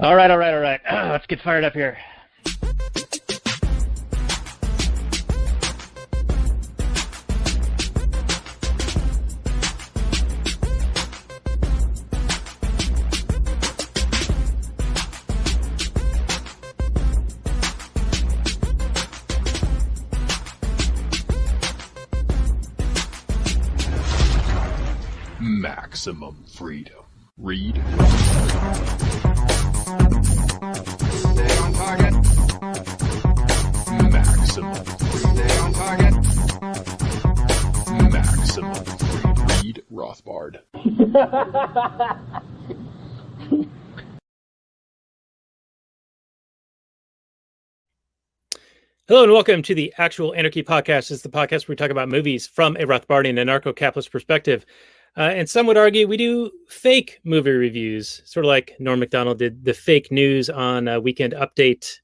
All right, all right, all right. Let's get fired up here. Maximum freedom. Read. Stay on target. Maximum freedom. Stay on target. Maximum freedom. Read Rothbard. Hello and welcome to the Actual Anarchy Podcast. This is the podcast where we talk about movies from a Rothbardian and anarcho-capitalist perspective. And some would argue we do fake movie reviews, sort of like Norm MacDonald did the fake news on Weekend Update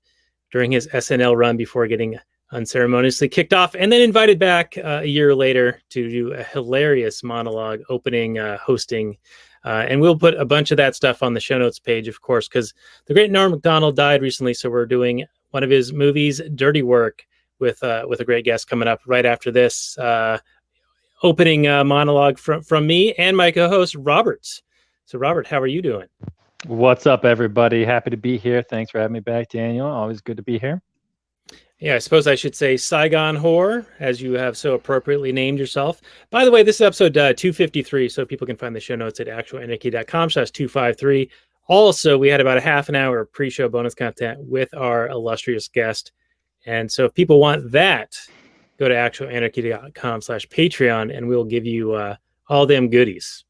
during his SNL run before getting unceremoniously kicked off and then invited back a year later to do a hilarious monologue opening, hosting. And we'll put a bunch of that stuff on the show notes page, of course, because the great Norm MacDonald died recently. So we're doing one of his movies, Dirty Work, with a great guest coming up right after this opening monologue from me and my co-host, Robert. So, Robert, how are you doing? What's up, everybody? Happy to be here. Thanks for having me back, Daniel. Always good to be here. Yeah, I suppose I should say Saigon Horror, as you have so appropriately named yourself. By the way, this is episode 253, so people can find the show notes at actualanarchy.com/253. Also, we had about a half an hour of pre-show bonus content with our illustrious guest. And so if people want that, go to actualanarchy.com/Patreon, and we'll give you all them goodies.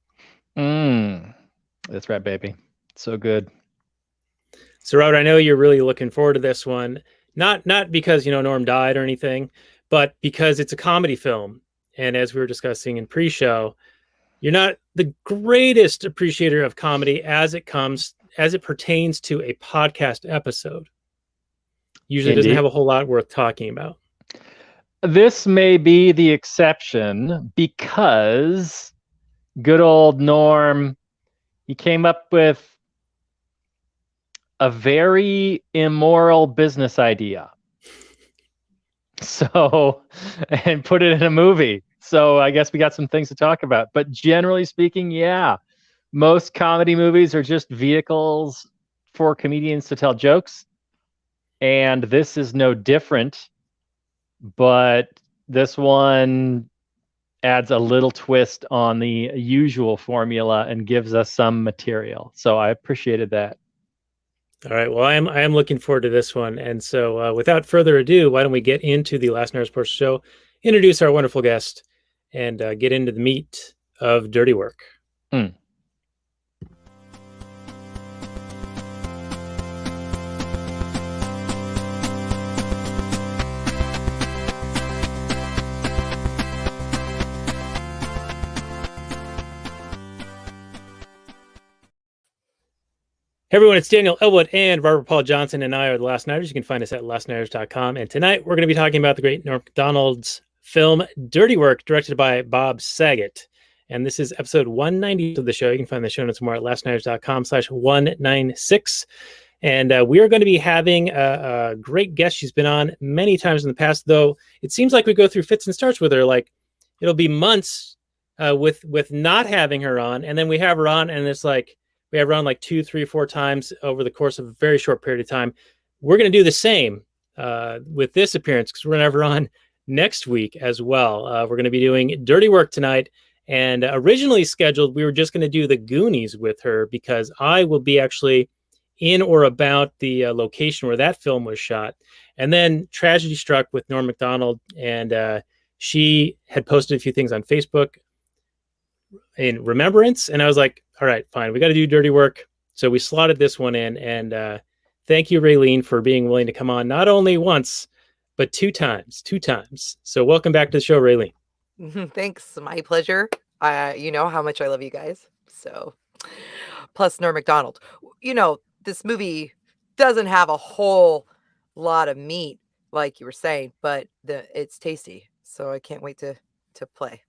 That's right, baby. So good. So, Robert, I know you're really looking forward to this one. Not because, Norm died or anything, but because it's a comedy film. And as we were discussing in pre-show, you're not the greatest appreciator of comedy as it pertains to a podcast episode. Usually doesn't have a whole lot worth talking about. This may be the exception because good old Norm, he came up with a very immoral business idea. And put it in a movie. So I guess we got some things to talk about. But generally speaking, yeah, most comedy movies are just vehicles for comedians to tell jokes. And this is no different. But this one adds a little twist on the usual formula and gives us some material. So I appreciated that. All right. Well, I am looking forward to this one. And so without further ado, why don't we get into the Last Night Sports Show, introduce our wonderful guest, and get into the meat of Dirty Work. Hey everyone, it's Daniel Elwood and Robert Paul Johnson, and I are the Last Nighters. You can find us at lastnighters.com. And tonight we're going to be talking about the great Norm MacDonald's film Dirty Work, directed by Bob Saget. And this is episode 190 of the show. You can find the show notes more at lastnighters.com/196. And we are going to be having a great guest. She's been on many times in the past, though it seems like we go through fits and starts with her. Like it'll be months with not having her on, and then we have her on, and it's like we have her on like 2, 3, 4 times over the course of a very short period of time. We're going to do the same with this appearance because we're going to have her on next week as well. We're going to be doing Dirty Work tonight. And originally scheduled, we were just going to do the Goonies with her because I will be actually in or about the location where that film was shot. And then tragedy struck with Norm MacDonald, and she had posted a few things on Facebook in remembrance. And I was like, all right, fine. We got to do Dirty Work. So we slotted this one in. And thank you, Raylene, for being willing to come on not only once, but two times. So welcome back to the show, Raylene. Thanks. My pleasure. You know how much I love you guys. So, plus Norm MacDonald. This movie doesn't have a whole lot of meat, like you were saying, but it's tasty. So I can't wait to play.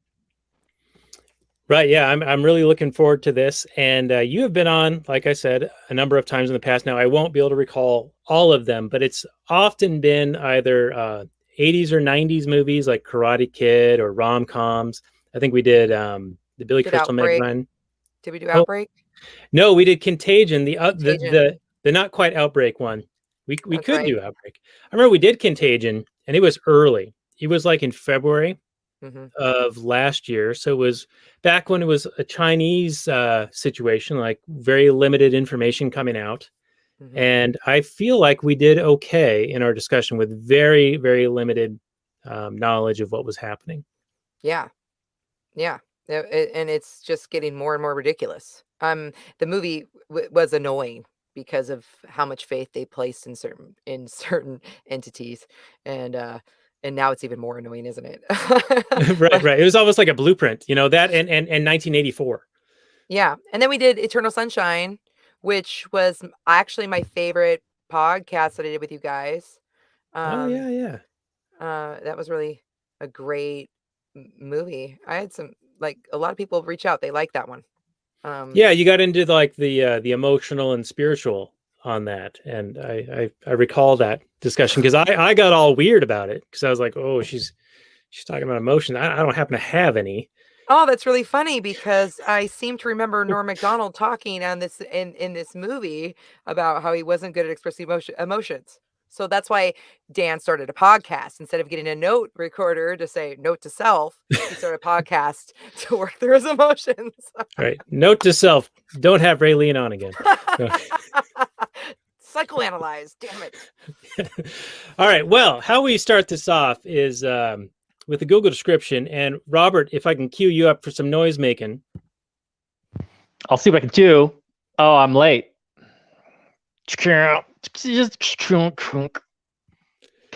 Right. Yeah. I'm really looking forward to this. And you have been on, like I said, a number of times in the past. Now, I won't be able to recall all of them, but it's often been either 80s or 90s movies like Karate Kid or rom-coms. I think we did the Billy Did Crystal Meg Outbreak? Ryan. Did we do Oh, Outbreak? no, we did Contagion, Contagion. the not quite Outbreak one. We That's could right. do Outbreak. I remember we did Contagion, and it was early. It was like in February Hmm. of last year. So it was back when it was a Chinese situation, like very limited information coming out. Hmm. And I feel like we did okay in our discussion with very, very limited knowledge of what was happening. Yeah. Yeah. And it's just getting more and more ridiculous. The movie was annoying because of how much faith they placed in certain entities, and now it's even more annoying, isn't it? Right, But right. It was almost like a blueprint, that and 1984. yeah, and then we did Eternal Sunshine, which was actually my favorite podcast that I did with you guys. Oh Um, yeah, yeah. that was really a great movie. I had like a lot of people reach out; they like that one. Yeah, you got into the emotional and spiritual on that, and I recall that discussion because I got all weird about it because I was like, oh, she's talking about emotion. I don't happen to have any. Oh, that's really funny because I seem to remember Norm MacDonald talking on this in this movie about how he wasn't good at expressing emotions. So that's why Dan started a podcast instead of getting a note recorder to say note to self. He started a podcast to work through his emotions. Right. Note to self: don't have Raylene on again. Psychoanalyzed, damn it. All right. Well, how we start this off is with the Google description. And Robert, if I can cue you up for some noise making. I'll see what I can do. Oh, I'm late. Because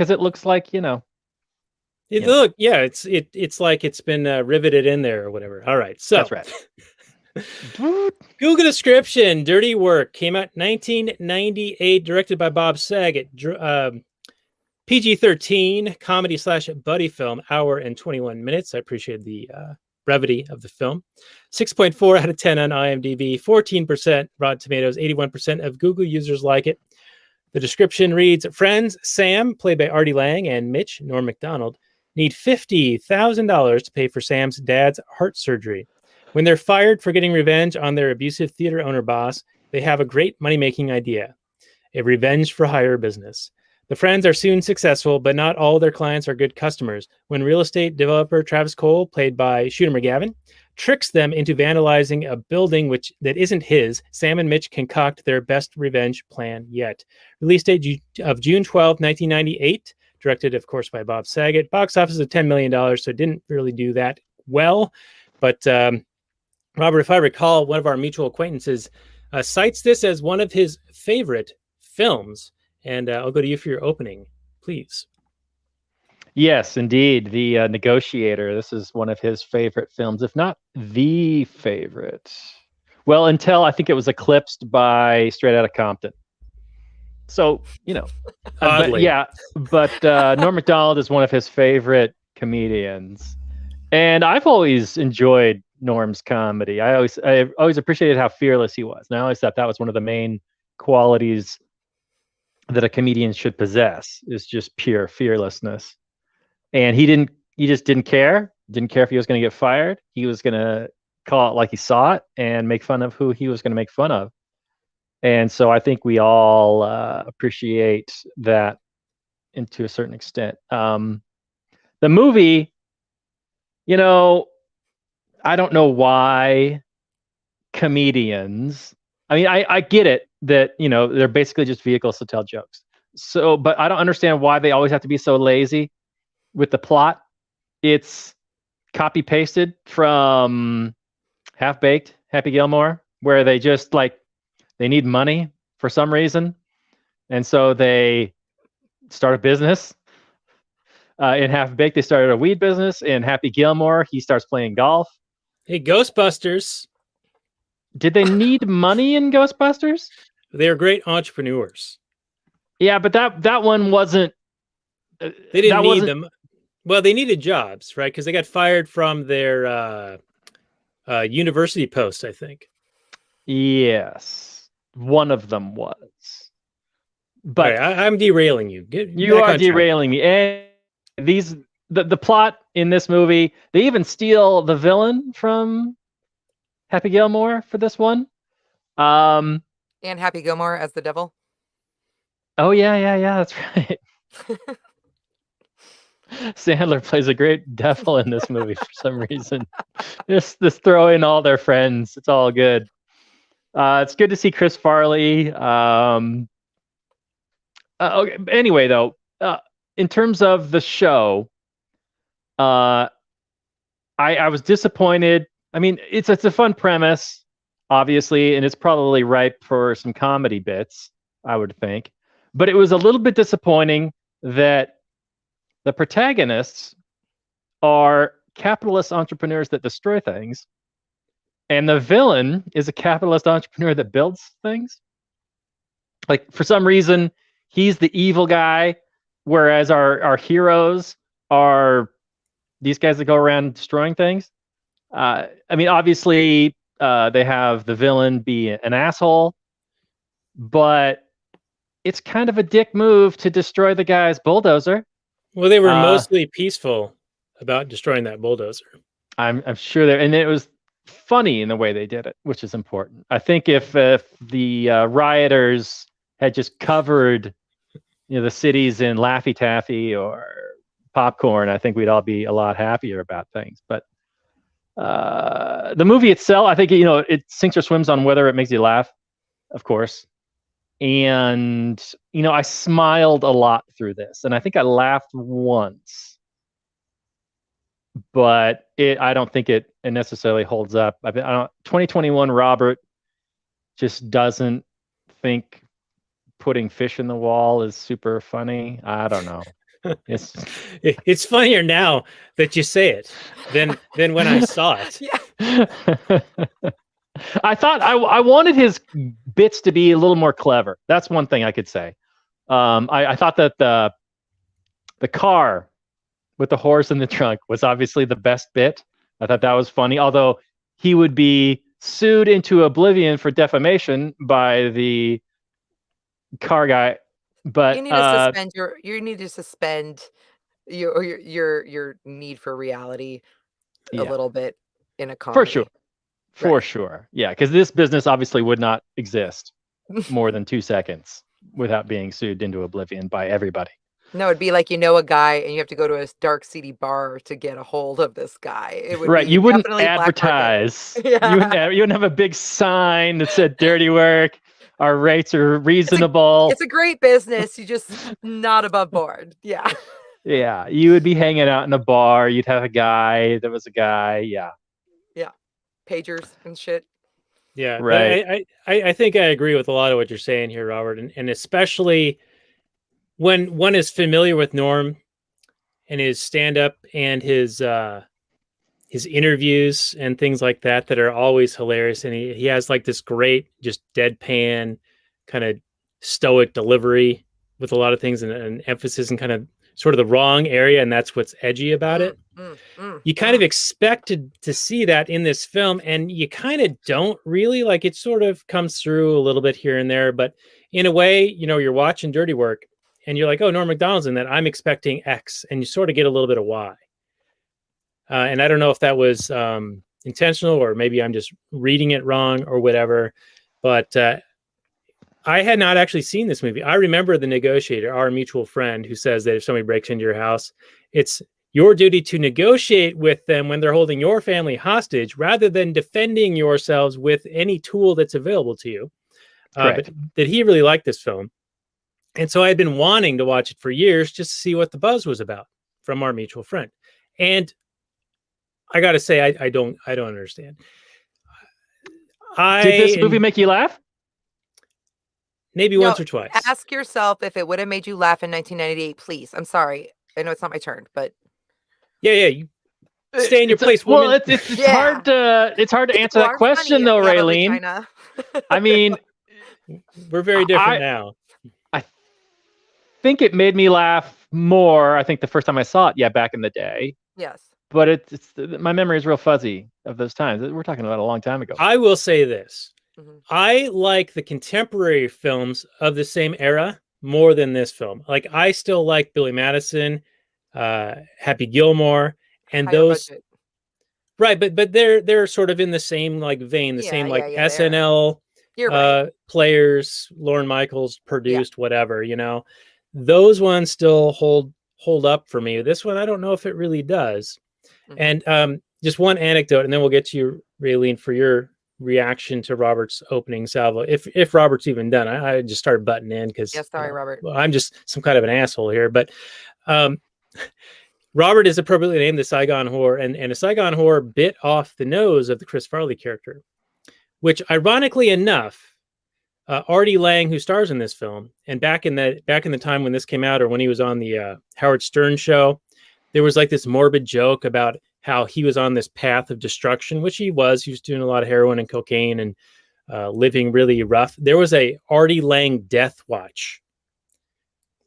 it looks like, Look, yeah, it's like it's been riveted in there or whatever. All right. So that's right. Google description: Dirty Work came out 1998, directed by Bob Saget. PG-13 comedy / buddy film, hour and 21 minutes. I appreciate the brevity of the film. 6.4 out of 10 on IMDb, 14% Rotten Tomatoes, 81% of Google users like it. The description reads: friends Sam, played by Artie Lange, and Mitch, Norm MacDonald, need $50,000 to pay for Sam's dad's heart surgery. When they're fired for getting revenge on their abusive theater owner boss, they have a great money-making idea: a revenge for hire business. The friends are soon successful, but not all their clients are good customers. When real estate developer Travis Cole, played by Shooter McGavin, tricks them into vandalizing a building that isn't his, Sam and Mitch concoct their best revenge plan yet. Release date of June 12, 1998, directed, of course, by Bob Saget. Box office of $10 million, so it didn't really do that well. But Robert, if I recall, one of our mutual acquaintances cites this as one of his favorite films. And I'll go to you for your opening, please. Yes, indeed. The Negotiator. This is one of his favorite films, if not the favorite. Well, until I think it was eclipsed by Straight Outta Compton. So, Oddly. but Norm MacDonald is one of his favorite comedians. And I've always enjoyed Norm's comedy. I always appreciated how fearless he was. And I always thought that was one of the main qualities that a comedian should possess, is just pure fearlessness. And he just didn't care if he was going to get fired. He was going to call it like he saw it and make fun of who he was going to make fun of. And so I think we all appreciate that, and to a certain extent. The movie, I don't know why comedians, I get it that, they're basically just vehicles to tell jokes. So, but I don't understand why they always have to be so lazy with the plot. It's copy pasted from Half Baked, Happy Gilmore, where they just they need money for some reason. And so they start a business. In Half Baked, they started a weed business. In Happy Gilmore, he starts playing golf. Hey, Ghostbusters. Did they need money in Ghostbusters? They're great entrepreneurs. Yeah, but that one wasn't. They didn't need them. Well, they needed jobs, right? Because they got fired from their University Post, I think. Yes, one of them was. But okay, I'm derailing you. You are derailing me. And the plot in this movie, they even steal the villain from Happy Gilmore for this one. And Happy Gilmore as the devil. Oh yeah, that's right. Sandler plays a great devil in this movie for some reason. Just throw in all their friends. It's all good. It's good to see Chris Farley. Okay. Anyway, though, in terms of the show, I was disappointed. I mean, it's a fun premise, obviously, and it's probably ripe for some comedy bits, I would think. But it was a little bit disappointing that the protagonists are capitalist entrepreneurs that destroy things, and the villain is a capitalist entrepreneur that builds things. Like, for some reason, he's the evil guy, whereas our heroes are these guys that go around destroying things. I mean, obviously, they have the villain be an asshole, but it's kind of a dick move to destroy the guy's bulldozer. Well, they were mostly peaceful about destroying that bulldozer. I'm sure and it was funny in the way they did it, which is important. I think if the rioters had just covered, the cities in Laffy Taffy or popcorn, I think we'd all be a lot happier about things. But the movie itself, I think, it sinks or swims on whether it makes you laugh, of course. And, I smiled a lot through this, and I think I laughed once, but I don't think it necessarily holds up. 2021 Robert just doesn't think putting fish in the wall is super funny. I don't know. It's funnier now that you say it than when I saw it. Yeah. I thought I wanted his bits to be a little more clever. That's one thing I could say. I thought that the car with the horse in the trunk was obviously the best bit. I thought that was funny, although he would be sued into oblivion for defamation by the car guy. But you need to suspend your need for reality a little bit in a comedy. For sure. Yeah, because this business obviously would not exist more than 2 seconds without being sued into oblivion by everybody. No, it'd be like a guy and you have to go to a dark, seedy bar to get a hold of this guy. It would you wouldn't advertise. Yeah. You wouldn't have a big sign that said dirty work. Our rates are reasonable. It's a great business. You just not above board. Yeah. Yeah. You would be hanging out in a bar. You'd have a guy that was a guy. Yeah. Yeah. Pagers and shit. Yeah. Right. I think I agree with a lot of what you're saying here, Robert. And especially when one is familiar with Norm and his stand-up and his interviews and things like that are always hilarious. And he has like this great, just deadpan kind of stoic delivery with a lot of things and emphasis and kind of sort of the wrong area. And that's what's edgy about it. You kind of expected to see that in this film, and you kind of don't really. Like, it sort of comes through a little bit here and there, but in a way, you're watching Dirty Work and you're like, oh, Norm MacDonald's in that. I'm expecting X, and you sort of get a little bit of Y. And I don't know if that was intentional or maybe I'm just reading it wrong or whatever, but I had not actually seen this movie. I remember The Negotiator, our mutual friend, who says that if somebody breaks into your house, it's your duty to negotiate with them when they're holding your family hostage rather than defending yourselves with any tool that's available to you. But that he really liked this film. And so I had been wanting to watch it for years just to see what the buzz was about from our mutual friend. And I got to say, I don't understand. Did this movie make you laugh? Maybe once or twice. Ask yourself if it would have made you laugh in 1998, please. I'm sorry. I know it's not my turn, but yeah, you stay in your place. Well, it's hard to answer that question, though, Raylene. I mean, we're very different now. I think it made me laugh more. I think the first time I saw it, back in the day. Yes. But my memory is real fuzzy. of those times. We're talking about a long time ago. I will say this. Mhm. I like the contemporary films of the same era more than this film. Like, I still like Billy Madison, Happy Gilmore, and Higher those. budget. Right, but they're sort of in the same like vein, the same like Yeah, they are. SNL You're right. players, Lorne Michaels produced, whatever, those ones still hold up for me. This one, I don't know if it really does. Mhm. And just one anecdote, and then we'll get to you, Raylene, for your reaction to Robert's opening salvo. If Robert's even done, I just started butting in because Yeah, sorry, Robert. I'm just some kind of an asshole here, but. Robert is appropriately named the Saigon Whore, and a Saigon Whore bit off the nose of the Chris Farley character, which, ironically enough, Artie Lange, who stars in this film, and back in the time when this came out, or when he was on the Howard Stern show, there was like this morbid joke about how he was on this path of destruction, which he was. He was doing a lot of heroin and cocaine and living really rough. There was a Artie Lange death watch,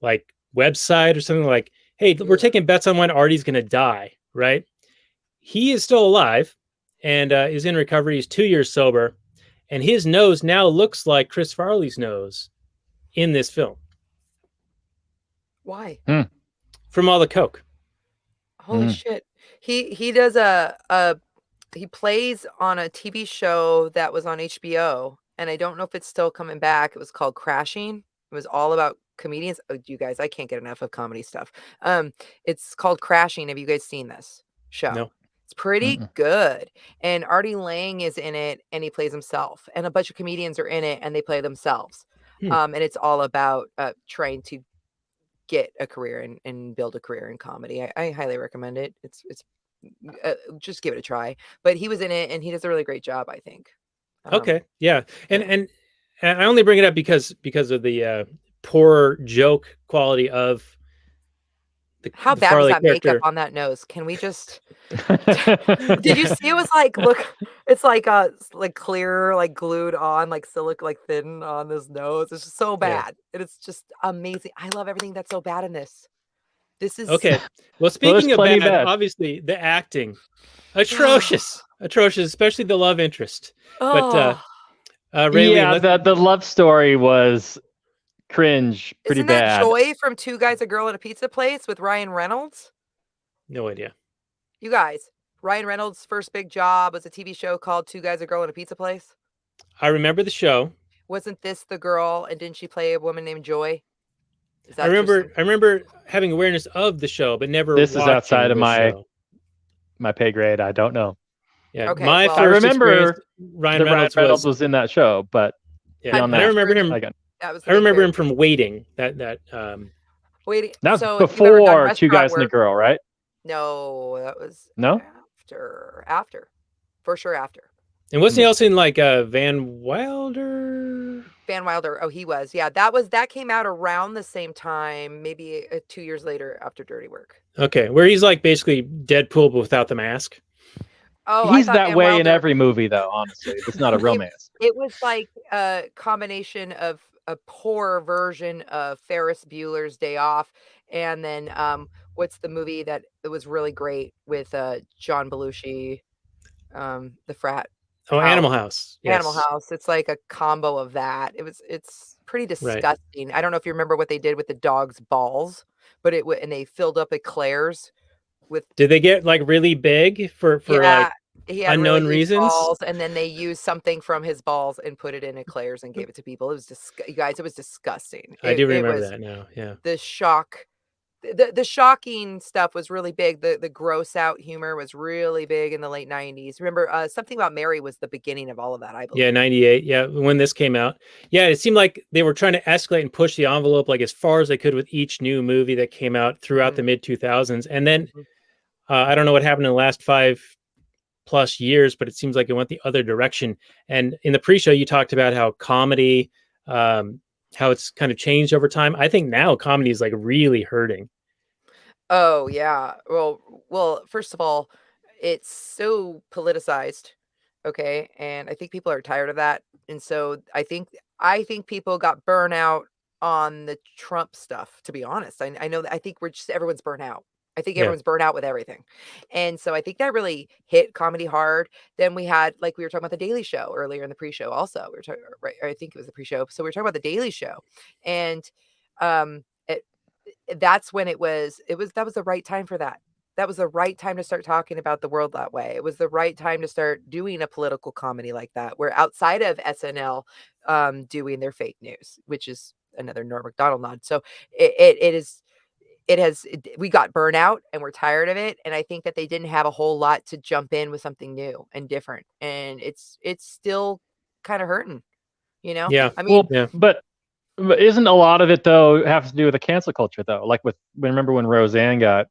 like website or something like. Hey, we're taking bets on when Artie's going to die, right? He is still alive and is in recovery. He's 2 years sober. And his nose now looks like Chris Farley's nose in this film. Why? From all the coke. Holy shit. He does he plays on a TV show that was on HBO, and I don't know if it's still coming back. It was called Crashing. It was all about comedians. Oh, you guys, I can't get enough of comedy stuff. It's called Crashing. Have you guys seen this show? No. It's pretty good. And Artie Lange is in it, and he plays himself. And a bunch of comedians are in it, and they play themselves. And it's all about trying to get a career and build a career in comedy. I highly recommend it. It's just give it a try. But he was in it, and he does a really great job, I think. Okay, yeah, and I only bring it up because of the poor joke quality of how the bad Farley was that character. makeup on that nose? Can we just? Did you see? It was like, look, it's like clear, like glued on, like silic, like thin on his nose. It's just so bad, and it's just amazing. I love everything that's so bad in this. This is Okay. Well, speaking of plenty bad, bad. obviously the acting, atrocious, especially the love interest. But Raylene, yeah, the love story was cringe, pretty isn't that bad. Joy from Two Guys, a Girl, at a Pizza Place with Ryan Reynolds? no idea. You guys, Ryan Reynolds' first big job was a TV show called Two Guys, a Girl, at a Pizza Place. I remember the show. Wasn't this the girl? And didn't she play a woman named Joy? Is that I remember having awareness of the show, but never. This is watching outside of the show. my pay grade. I don't know. Yeah, Okay, my well, I first remember experience, Ryan Reynolds Reynolds was in that show, but Yeah, beyond I that, remember him. That was I remember him from Waiting. That Waiting. that was So if you've ever done before Two restaurant Guys and a work- Girl, right? No, that was No? after, for sure after. and wasn't he also in like Van Wilder? Van Wilder. Oh, he was. Yeah, that came out around the same time, maybe 2 years later after Dirty Work. Okay, where he's like basically Deadpool but without the mask. Oh, He's I thought that Van way in Wilder- every movie, though. Honestly, it's not a romance. It was like a combination of a poor version of Ferris Bueller's Day Off, and then what's the movie that it was really great with John Belushi, the frat. Oh, Animal House. Yes. Animal House. It's like a combo of that. It's pretty disgusting. I don't know if you remember what they did with the dog's balls, but and they filled up eclairs with. Did they get like really big for like he had unknown really huge reasons? balls, and then they used something from his balls and put it in eclairs and gave it to people. It was you guys, it was disgusting. I do remember was that now. Yeah. the shock. The shocking stuff was really big. The gross out humor was really big in the late 90s. Remember, Something About Mary was the beginning of all of that, I believe. Yeah, 98. Yeah, when this came out. Yeah, it seemed like they were trying to escalate and push the envelope like as far as they could with each new movie that came out throughout the mid 2000s. And then I don't know what happened in the last 5+ years, but it seems like it went the other direction. And in the pre-show, you talked about how comedy, how it's kind of changed over time. I think now comedy is like really hurting. Oh yeah. Well, first of all, it's so politicized. Okay. And I think people are tired of that. And so I think people got burnt out on the Trump stuff, to be honest. I know that I think everyone's burnt out. I think Yeah. everyone's burnt out with everything. And so I think that really hit comedy hard. Then we had, like we were talking about the Daily Show earlier in the pre-show also. We were talking, right, I think it was the pre-show. So we were talking about the Daily Show. And it, that's when that was the right time for that. That was the right time to start talking about the world that way. It was the right time to start doing a political comedy like that, where outside of SNL doing their fake news, which is another Norm MacDonald nod. So we got burnout and we're tired of it. And I think that they didn't have a whole lot to jump in with something new and different. And it's still kind of hurting, you know? Yeah. I mean, Yeah. But isn't a lot of it though have to do with the cancel culture though? Like remember when Roseanne got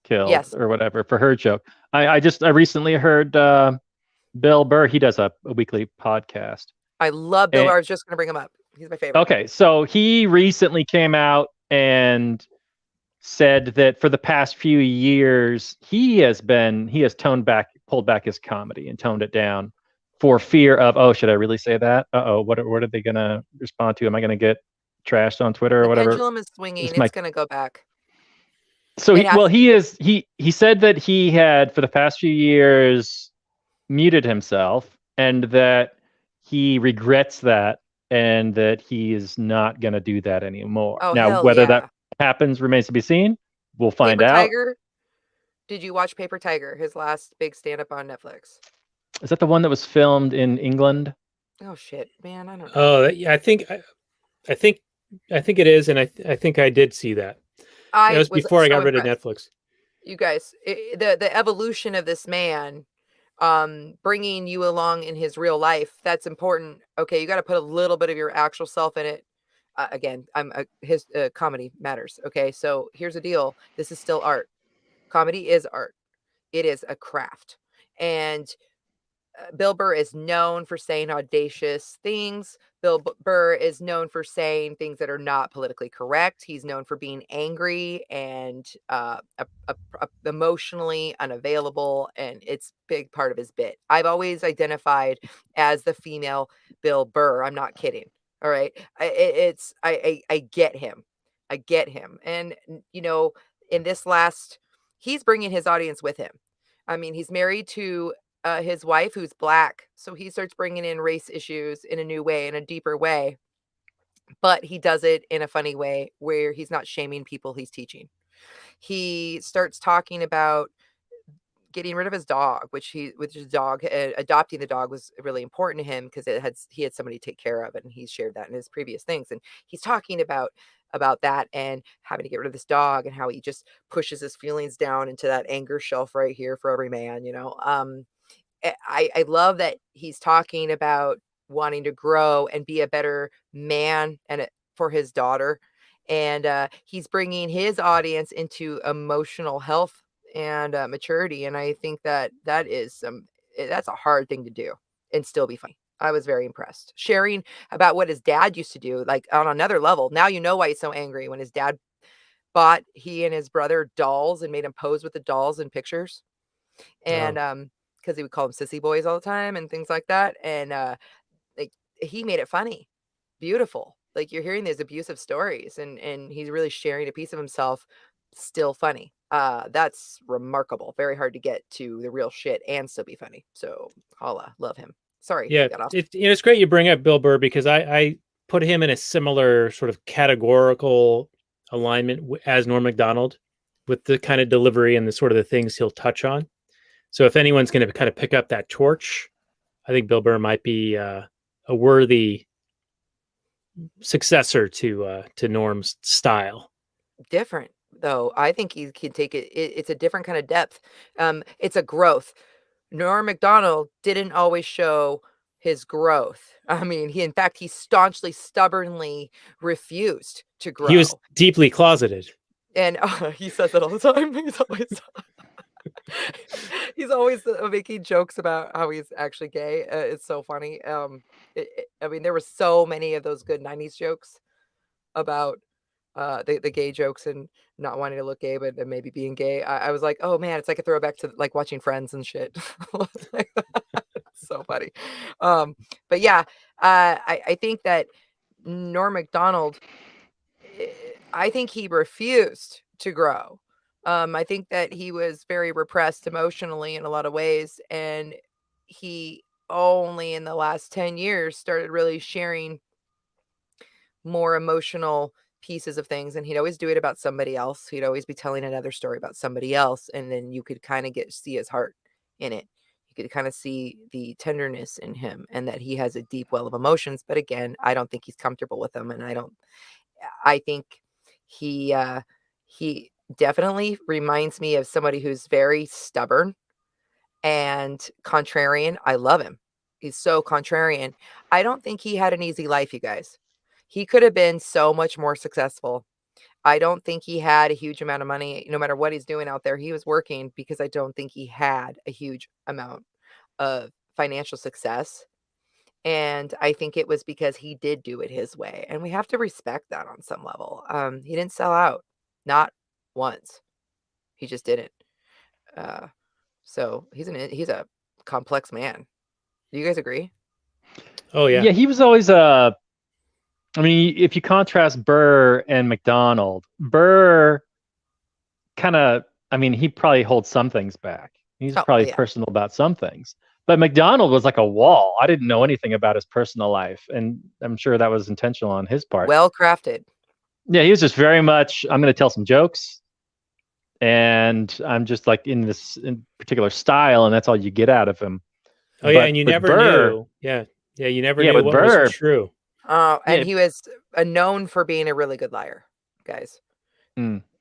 killed yes, or whatever for her joke? I recently heard Bill Burr. He does a weekly podcast. I love Bill. And- I was just going to bring him up. He's my favorite. Okay, so he recently came out and said that for the past few years he has pulled back his comedy and toned it down for fear of, oh, should I really say that? What are they gonna respond to? Am I gonna get trashed on Twitter or The whatever? pendulum is swinging. It's going to go back. So It has he said that he had for the past few years muted himself and that he regrets that and that he is not going to do that anymore. Oh, now, hell whether yeah. that happens remains to be seen. We'll find Paper out. Tiger. Did you watch Paper Tiger? His last big stand-up on Netflix. Is that the one that was filmed in England? Oh shit, man! I don't know. Oh, yeah, I think it is, and I think I did see that. It was before I got rid of Netflix. You guys, the evolution of this man, bringing you along in his real life, that's important. Okay, you got to put a little bit of your actual self in it. Again, his comedy matters. Okay, so here's the deal: this is still art. Comedy is art. It is a craft, and Bill Burr is known for saying audacious things. Bill Burr is known for saying things that are not politically correct. He's known for being angry and emotionally unavailable, and it's a big part of his bit. I've always identified as the female Bill Burr. I'm not kidding. All right, I get him. I get him, and you know, in this last, he's bringing his audience with him. I mean, he's married to his wife who's black, so he starts bringing in race issues in a new way, in a deeper way, but he does it in a funny way where he's not shaming people he's teaching. He starts talking about getting rid of his dog, adopting the dog was really important to him because he had somebody to take care of it, and he's shared that in his previous things. And he's talking about that and having to get rid of this dog and how he just pushes his feelings down into that anger shelf right here for every man, you know. I love that he's talking about wanting to grow and be a better man for his daughter. And he's bringing his audience into emotional health and maturity. And I think that's a hard thing to do and still be funny. I was very impressed. Sharing about what his dad used to do, like on another level. Now you know why he's so angry when his dad bought he and his brother dolls and made him pose with the dolls in pictures. And because he would call them sissy boys all the time and things like that. And like he made it funny, beautiful. Like you're hearing these abusive stories and he's really sharing a piece of himself, still funny. That's remarkable. Very hard to get to the real shit and still be funny. So holla, love him. Sorry. Yeah, it's great you bring up Bill Burr because I put him in a similar sort of categorical alignment as Norm MacDonald with the kind of delivery and the sort of the things he'll touch on. So if anyone's going to kind of pick up that torch, I think Bill Burr might be a worthy successor to Norm's style. Different though. I think he can take it. It's a different kind of depth. It's a growth. Norm MacDonald didn't always show his growth. I mean, he staunchly, stubbornly refused to grow. He was deeply closeted. And he says it all the time. He's always making jokes about how he's actually gay. It's so funny. I mean, there were so many of those good 90s jokes about the gay jokes and not wanting to look gay, but maybe being gay. I was like, oh man, it's like a throwback to like watching Friends and shit. So funny. But yeah, I think that Norm MacDonald, I think he refused to grow. I think that he was very repressed emotionally in a lot of ways, and he only in the last 10 years started really sharing more emotional pieces of things, and he'd always do it about somebody else. He'd always be telling another story about somebody else, and then you could kind of see his heart in it. You could kind of see the tenderness in him, and that he has a deep well of emotions. But again, I don't think he's comfortable with them, and I think he definitely reminds me of somebody who's very stubborn and contrarian. I love him. He's so contrarian. I don't think he had an easy life, you guys. He could have been so much more successful. I don't think he had a huge amount of money. No matter what he's doing out there, he was working, because I don't think he had a huge amount of financial success. And I think it was because he did do it his way. And we have to respect that on some level. He didn't sell out. Not once. He just didn't. So he's a complex man. Do you guys agree? Oh yeah. Yeah, he was always I mean, if you contrast Burr and MacDonald, Burr kind of, I mean, he probably holds some things back. He's probably personal about some things. But MacDonald was like a wall. I didn't know anything about his personal life, and I'm sure that was intentional on his part. Well crafted. Yeah, he was just very much, I'm going to tell some jokes, and I'm just like in this particular style, and that's all you get out of him. Oh yeah, and you never knew. Yeah, you never knew what was true. And he was known for being a really good liar, guys.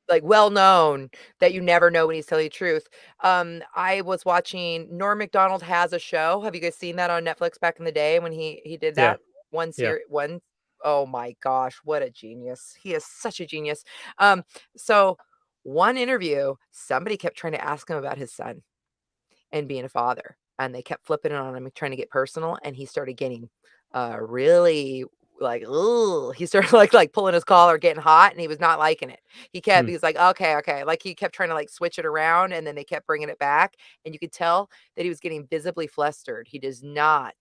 Like, well known that you never know when he's telling you the truth. I was watching Norm MacDonald Has a Show. Have you guys seen that on Netflix back in the day when he did that one series? Oh my gosh, what a genius. He is such a genius. So one interview, somebody kept trying to ask him about his son and being a father, and they kept flipping it on him, trying to get personal, and he started getting really like, ooh, he started like pulling his collar, getting hot, and he was not liking it. He was like, okay. Like he kept trying to like switch it around, and then they kept bringing it back. And you could tell that he was getting visibly flustered. He does not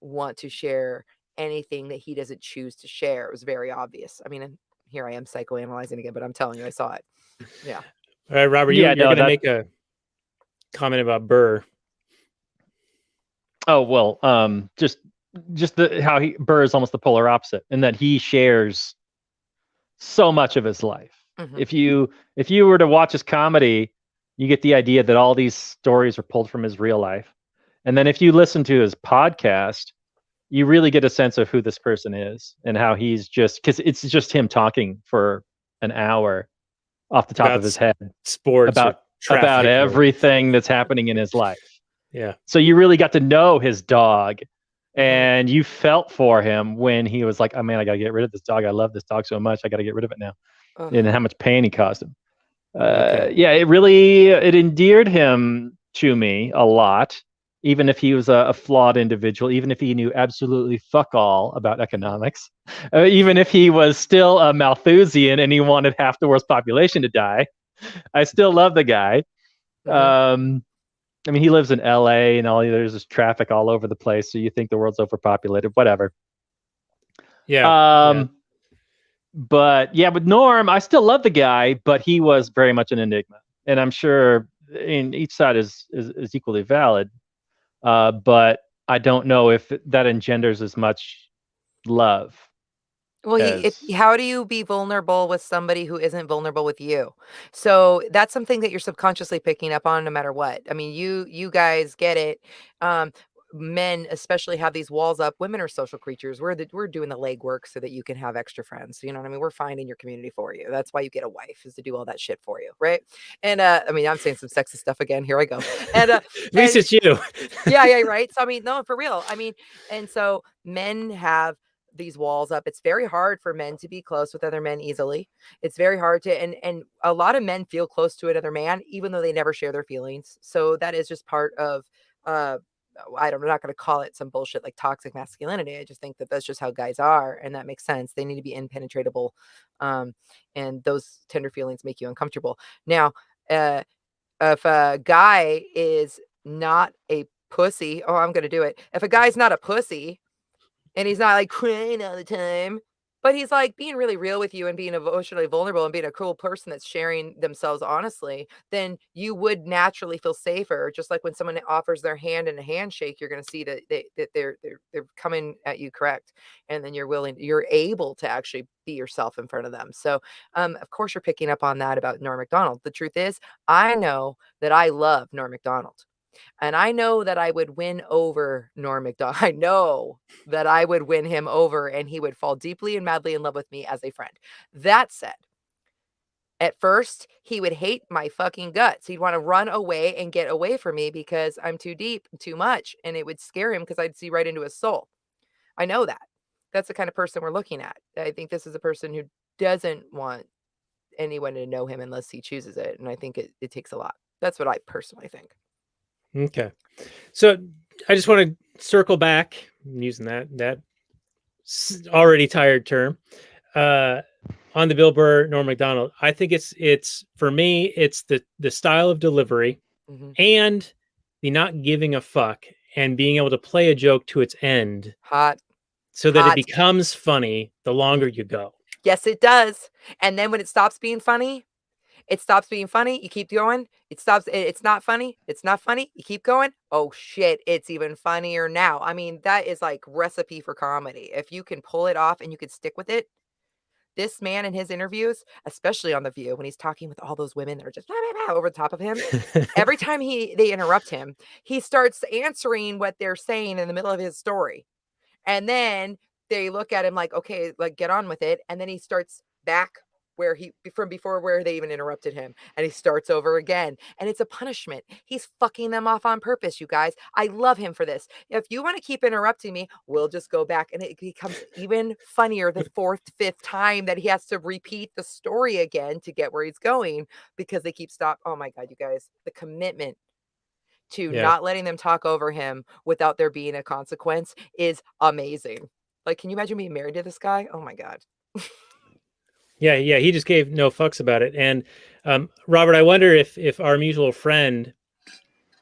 want to share anything that he doesn't choose to share. It was very obvious. I mean, here I am psychoanalyzing again, but I'm telling you, I saw it. Yeah. All right, Robert, you're going to make a comment about Burr. Oh, well, just how Burr is almost the polar opposite, in that he shares so much of his life. If you were to watch his comedy, you get the idea that all these stories are pulled from his real life. And then if you listen to his podcast, you really get a sense of who this person is and how he's because it's just him talking for an hour off the top of his head, sports, about everything that's happening in his life. Yeah. So you really got to know his dog, and you felt for him when he was like, oh man, I got to get rid of this dog. I love this dog so much. I got to get rid of it now. And how much pain he caused him. Yeah, it endeared him to me a lot, even if he was a flawed individual, even if he knew absolutely fuck all about economics, even if he was still a Malthusian and he wanted half the world's population to die. I still love the guy. I mean, he lives in LA, and there's just traffic all over the place, so you think the world's overpopulated, whatever. Yeah. But yeah, with Norm, I still love the guy, but he was very much an enigma. And I'm sure each side is equally valid. But I don't know if that engenders as much love. Well, how do you be vulnerable with somebody who isn't vulnerable with you? So that's something that you're subconsciously picking up on no matter what. I mean, you guys get it. Men especially have these walls up. Women are social creatures. We're doing the legwork so that you can have extra friends. You know what I mean? We're finding your community for you. That's why you get a wife, is to do all that shit for you, right? And I mean, I'm saying some sexist stuff again. Here I go. And at least it's you. yeah, right. So I mean, no, for real. I mean, and so men have these walls up. It's very hard for men to be close with other men easily. It's very hard to, and a lot of men feel close to another man, even though they never share their feelings. So that is just part of, I'm not going to call it some bullshit like toxic masculinity. I just think that that's just how guys are. And that makes sense. They need to be impenetrable. And those tender feelings make you uncomfortable. Now, if a guy is not a pussy, I'm going to do it. If a guy's not a pussy, and he's not like crying all the time, But he's like being really real with you and being emotionally vulnerable and being a cool person that's sharing themselves honestly, then you would naturally feel safer. Just like when someone offers their hand in a handshake, you're going to see that they're coming at you correct, and then you're able to actually be yourself in front of them. So, of course, you're picking up on that about Norm Macdonald. The truth is, I know that I love Norm Macdonald. And I know that I would win over Norm Macdonald. I know that I would win him over and he would fall deeply and madly in love with me as a friend. That said, at first, he would hate my fucking guts. He'd want to run away and get away from me because I'm too deep, too much, and it would scare him because I'd see right into his soul. I know that. That's the kind of person we're looking at. I think this is a person who doesn't want anyone to know him unless he chooses it, and I think it takes a lot. That's what I personally think. Okay. So I just want to circle back using that already tired term on the Bill Burr, Norm Macdonald. I think it's for me, it's the style of delivery and the not giving a fuck and being able to play a joke to its end. Hot. So that it becomes funny the longer you go. Yes, it does. And then when it stops being funny, it stops being funny. You keep going. It stops. It's not funny. It's not funny. You keep going. Oh shit. It's even funnier now. I mean, that is like recipe for comedy. If you can pull it off and you can stick with it, this man in his interviews, especially on The View, when he's talking with all those women that are just over the top of him, every time they interrupt him, he starts answering what they're saying in the middle of his story. And then they look at him like, okay, like get on with it. And then he starts back from before where they even interrupted him. And he starts over again. And it's a punishment. He's fucking them off on purpose, you guys. I love him for this. If you want to keep interrupting me, we'll just go back. And it becomes even funnier the fourth, fifth time that he has to repeat the story again to get where he's going because they keep stop. Oh my God, you guys, the commitment to not letting them talk over him without there being a consequence is amazing. Like, can you imagine being married to this guy? Oh my God. Yeah, he just gave no fucks about it. And Robert, I wonder if our mutual friend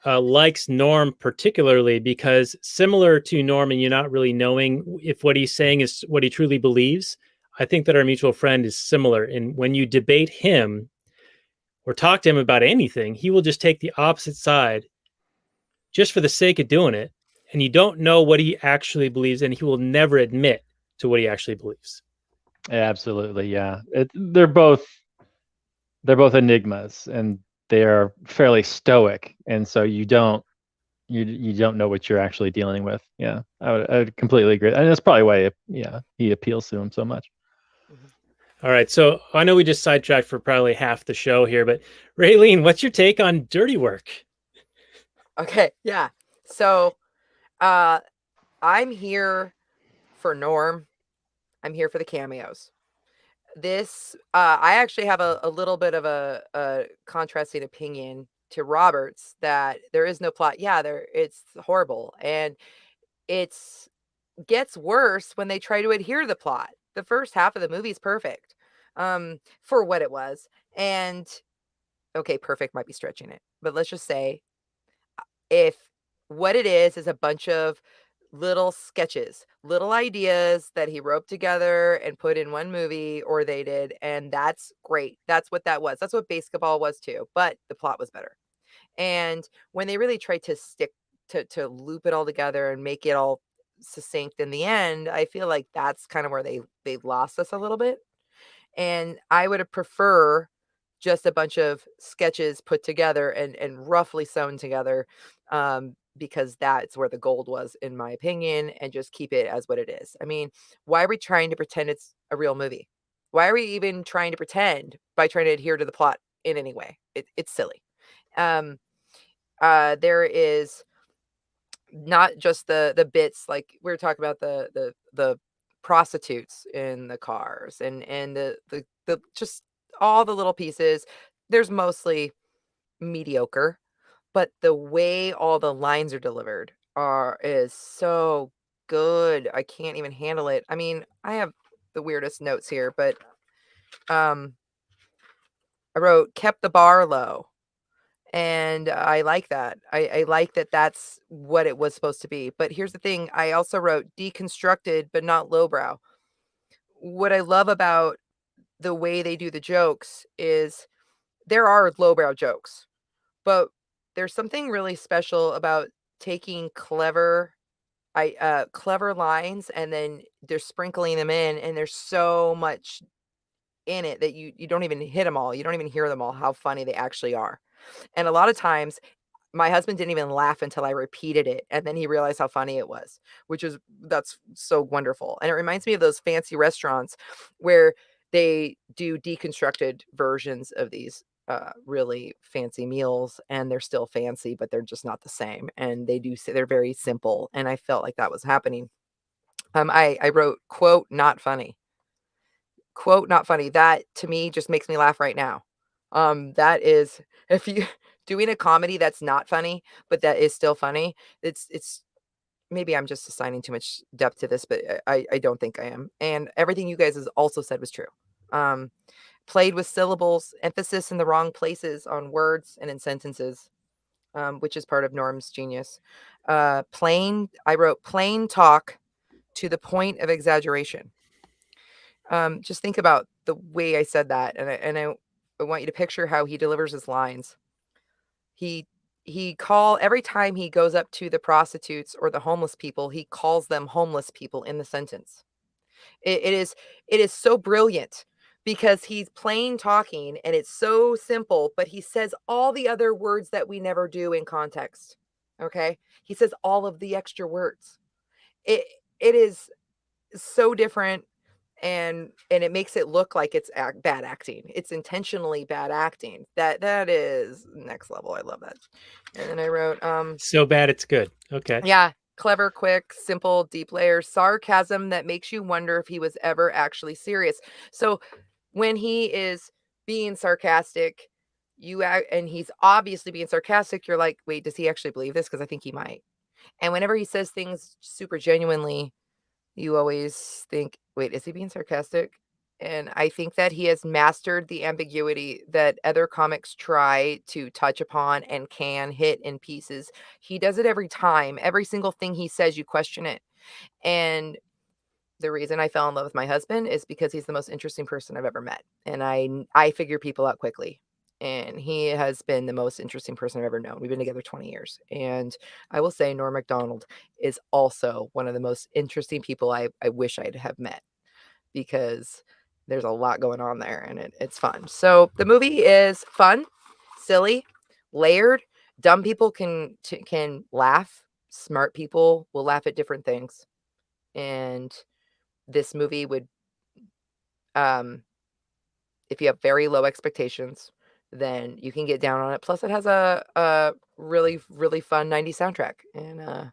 likes Norm particularly because similar to Norm and you not really knowing if what he's saying is what he truly believes, I think that our mutual friend is similar. And when you debate him or talk to him about anything, he will just take the opposite side just for the sake of doing it. And you don't know what he actually believes, and he will never admit to what he actually believes. Absolutely, yeah. They're both enigmas, and they are fairly stoic, and so you don't know what you're actually dealing with. Yeah, I would completely agree, and that's probably why he appeals to him so much. All right, so I know we just sidetracked for probably half the show here, but Raylene, what's your take on Dirty Work? Okay, yeah. So I'm here for Norm. I'm here for the cameos. This, I actually have a little bit of a contrasting opinion to Robert's that there is no plot. Yeah, it's horrible. And it's gets worse when they try to adhere to the plot. The first half of the movie is perfect for what it was. And okay, perfect might be stretching it, but let's just say if what it is a bunch of little sketches, little ideas that he roped together and put in one movie, or they did, and that's great. That's what that was. That's what Basketball was too, but the plot was better. And when they really tried to stick to loop it all together and make it all succinct in the end, I feel like that's kind of where they lost us a little bit. And I would have prefer just a bunch of sketches put together and roughly sewn together, because that's where the gold was, in my opinion, and just keep it as what it is. I mean, why are we trying to pretend it's a real movie? Why are we even trying to pretend by trying to adhere to the plot in any way? It's silly. There is not just the bits, like we were talking about the prostitutes in the cars and the just all the little pieces. There's mostly mediocre, but the way all the lines are delivered is so good. I can't even handle it. I mean, I have the weirdest notes here, but I wrote kept the bar low. And I like that. I like that that's what it was supposed to be. But here's the thing. I also wrote deconstructed, but not lowbrow. what I love about the way they do the jokes is there are lowbrow jokes, but there's something really special about taking clever lines and then they're sprinkling them in, and there's so much in it that you don't even hit them all. You don't even hear them all, how funny they actually are. And a lot of times my husband didn't even laugh until I repeated it, and then he realized how funny it was, that's so wonderful. And it reminds me of those fancy restaurants where they do deconstructed versions of these really fancy meals, and they're still fancy, but they're just not the same. And they do say they're very simple, and I felt like that was happening. I wrote, quote, not funny. Quote, not funny. That to me just makes me laugh right now. That is, if you doing a comedy that's not funny, but that is still funny, it's maybe I'm just assigning too much depth to this, but I don't think I am. And everything you guys has also said was true. Played with syllables, emphasis in the wrong places on words and in sentences, which is part of Norm's genius. I wrote plain talk to the point of exaggeration. Just think about the way I said that, and I want you to picture how he delivers his lines. Every time he goes up to the prostitutes or the homeless people, he calls them homeless people in the sentence. It is so brilliant because he's plain talking and it's so simple, but he says all the other words that we never do in context. Okay. He says all of the extra words. It is so different. And it makes it look like it's bad acting. It's intentionally bad acting. That is next level. I love that. And then I wrote So bad it's good. Okay. yeah, clever, quick, simple, deep layers, sarcasm that makes you wonder if he was ever actually serious. So when he is being sarcastic, and he's obviously being sarcastic, you're like, wait, does he actually believe this? Because I think he might. And whenever he says things super genuinely, you always think, wait, is he being sarcastic? And I think that he has mastered the ambiguity that other comics try to touch upon and can hit in pieces. He does it every time. Every single thing he says, you question it. And the reason I fell in love with my husband is because he's the most interesting person I've ever met. And I figure people out quickly. And he has been the most interesting person I've ever known. We've been together 20 years. And I will say Norm MacDonald is also one of the most interesting people I wish I'd have met, because there's a lot going on there and it's fun. So the movie is fun, silly, layered. Dumb people can laugh. Smart people will laugh at different things. And this movie would, if you have very low expectations, then you can get down on it. Plus it has a really, really fun 90s soundtrack. And I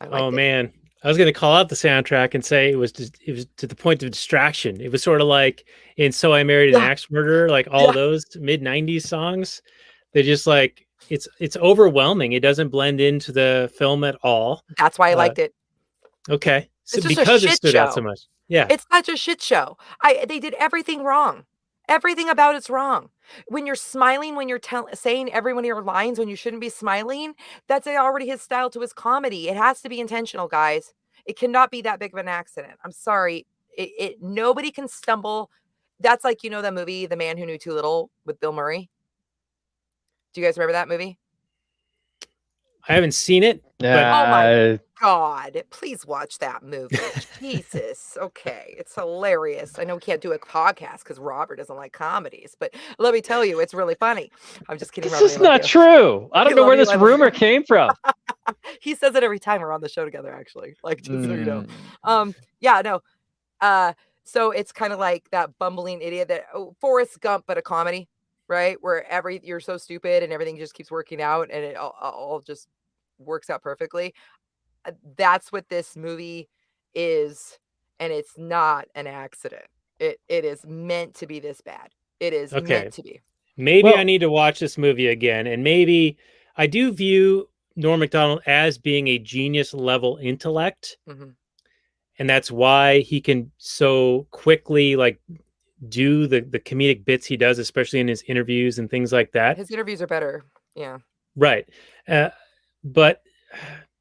liked it. Man. I was going to call out the soundtrack and say it was to the point of distraction. It was sort of like in So I Married an Axe Murderer, like all those mid 90s songs. They're just like, it's overwhelming. It doesn't blend into the film at all. That's why I liked it. Okay. So It's just because a it shit stood out show. so much. Yeah. It's such a shit show. They did everything wrong. Everything about it's wrong. When you're smiling, when you're saying every one of your lines when you shouldn't be smiling, that's already his style to his comedy. It has to be intentional, guys. It cannot be that big of an accident. I'm sorry. Nobody can stumble. That's like, that movie, The Man Who Knew Too Little with Bill Murray. Do you guys remember that movie? I haven't seen it. Oh my God, please watch that movie. Jesus. Okay. It's hilarious. I know we can't do a podcast because Robert doesn't like comedies, but let me tell you, it's really funny. I'm just kidding. This is not true. I don't know where this rumor came from. He says it every time we're on the show together, actually. Like, just so you know. Yeah, no. So it's kind of like that bumbling idiot that Forrest Gump, but a comedy, right? Where you're so stupid and everything just keeps working out and it all just works out perfectly. That's what this movie is, and it's not an accident. It is meant to be this bad. It is meant to be. Maybe I need to watch this movie again, and maybe I do view Norm MacDonald as being a genius level intellect, and that's why he can so quickly do the comedic bits he does, especially in his interviews and things like that. His interviews are better. Yeah. Right. But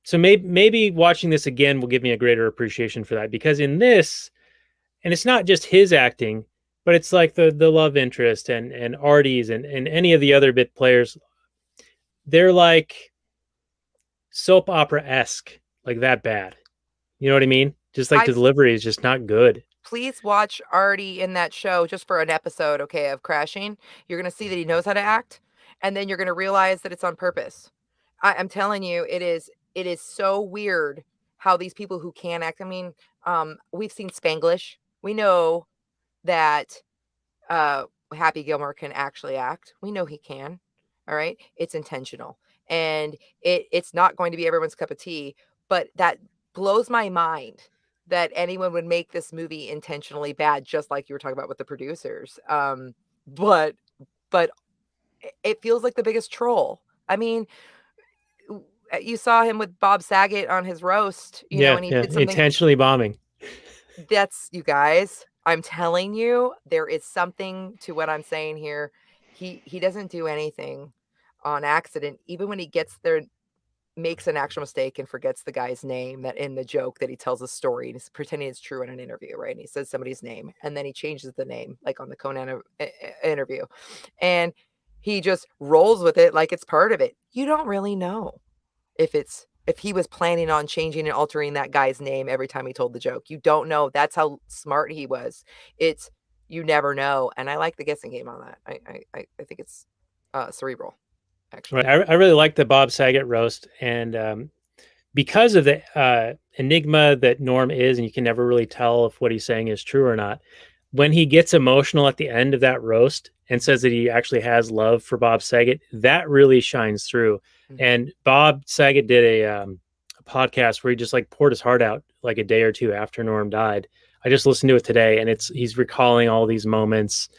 so maybe watching this again will give me a greater appreciation for that, because in this, and it's not just his acting, but it's like the love interest and Artie's and any of the other bit players. They're like soap opera-esque, like that bad. You know what I mean? Just like the delivery is just not good. Please watch Artie in that show just for an episode, okay, of Crashing. You're going to see that he knows how to act, and then you're going to realize that it's on purpose. I'm telling you, it is so weird how these people who can act. I mean, we've seen Spanglish. We know that Happy Gilmore can actually act. We know he can. All right. It's intentional. And it's not going to be everyone's cup of tea, but that blows my mind that anyone would make this movie intentionally bad, just like you were talking about with the producers. But it feels like the biggest troll. I mean, you saw him with Bob Saget on his roast, you know, and he did something intentionally bombing. That's, you guys, I'm telling you, there is something to what I'm saying here. He doesn't do anything on accident. Even when he gets there, makes an actual mistake and forgets the guy's name that in the joke that he tells a story and he's pretending it's true in an interview, right? And he says somebody's name and then he changes the name, like on the Conan interview, and he just rolls with it like it's part of it. You don't really know if he was planning on changing and altering that guy's name every time he told the joke. You don't know. That's how smart he was. You never know. And I like the guessing game on that. I think it's cerebral, actually. Right. I really like the Bob Saget roast. And because of the enigma that Norm is, and you can never really tell if what he's saying is true or not, when he gets emotional at the end of that roast and says that he actually has love for Bob Saget, that really shines through. Mm-hmm. And Bob Saget did a podcast where he just like poured his heart out like a day or two after Norm died. I just listened to it today, and he's recalling all these moments,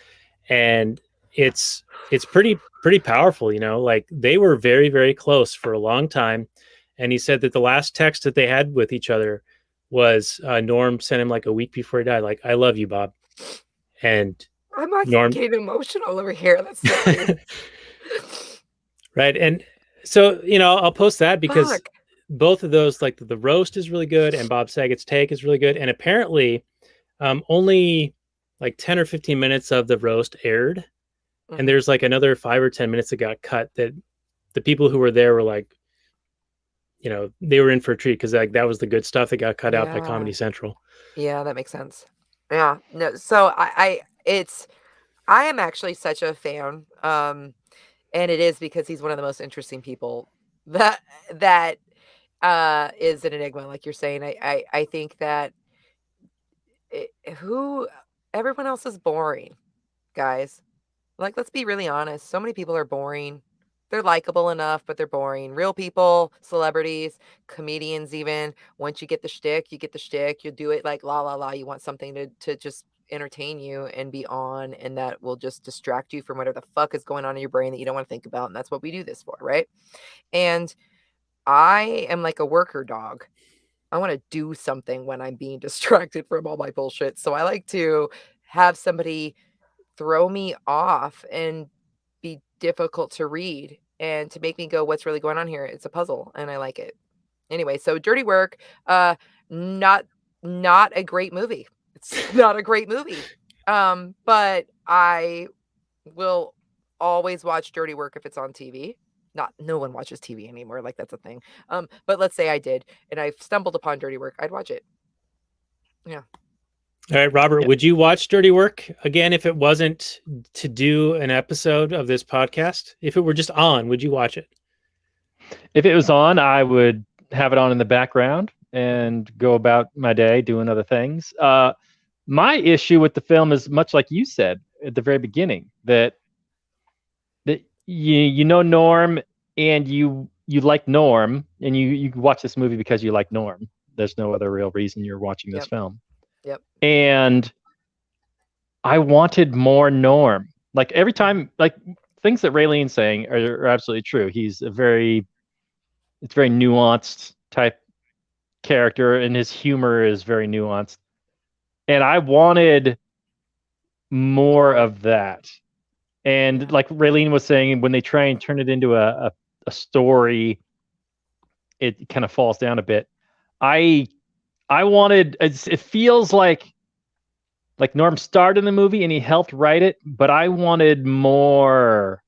and it's pretty powerful, you know. Like, they were very, very close for a long time, and he said that the last text that they had with each other was Norm sent him like a week before he died, like, "I love you, Bob." And I'm not Norm getting emotional over here. That's so weird. Right. And so, you know, I'll post that because Fuck. Both of those, like the roast is really good and Bob Saget's take is really good. And apparently only like 10 or 15 minutes of the roast aired. Mm-hmm. And there's like another 5 or 10 minutes that got cut that the people who were there were like, you know, they were in for a treat because like that was the good stuff that got cut out by Comedy Central. Yeah, that makes sense. Yeah. No, so I am actually such a fan. And it is because he's one of the most interesting people that is an enigma, like you're saying. I think that everyone else is boring, guys. Like, let's be really honest. So many people are boring. They're likable enough, but they're boring. Real people, celebrities, comedians, even. Once you get the shtick, you get the shtick. You'll do it like la la la. You want something to just entertain you and be on, and that will just distract you from whatever the fuck is going on in your brain that you don't want to think about. And that's what we do this for, right? And I am like a worker dog. I want to do something when I'm being distracted from all my bullshit. So I like to have somebody throw me off and be difficult to read and to make me go, what's really going on here? It's a puzzle, and I like it. Anyway, so Dirty Work, not a great movie. It's not a great movie. But I will always watch Dirty Work if it's on TV. No one watches TV anymore. Like, that's a thing. But let's say I did, and I stumbled upon Dirty Work. I'd watch it. Yeah. All right, Robert, would you watch Dirty Work again if it wasn't to do an episode of this podcast? If it were just on, would you watch it? If it was on, I would have it on in the background and go about my day doing other things. My issue with the film is much like you said at the very beginning, that you know Norm and you like Norm, and you watch this movie because you like Norm. There's no other real reason you're watching this film. Yep. And I wanted more Norm. Like, every time, like, things that Raylene's saying are absolutely true. It's very nuanced type character, and his humor is very nuanced. And I wanted more of that. And like Raylene was saying, when they try and turn it into a story, it kind of falls down a bit. I wanted, it feels like Like Norm starred in the movie and he helped write it, but I wanted more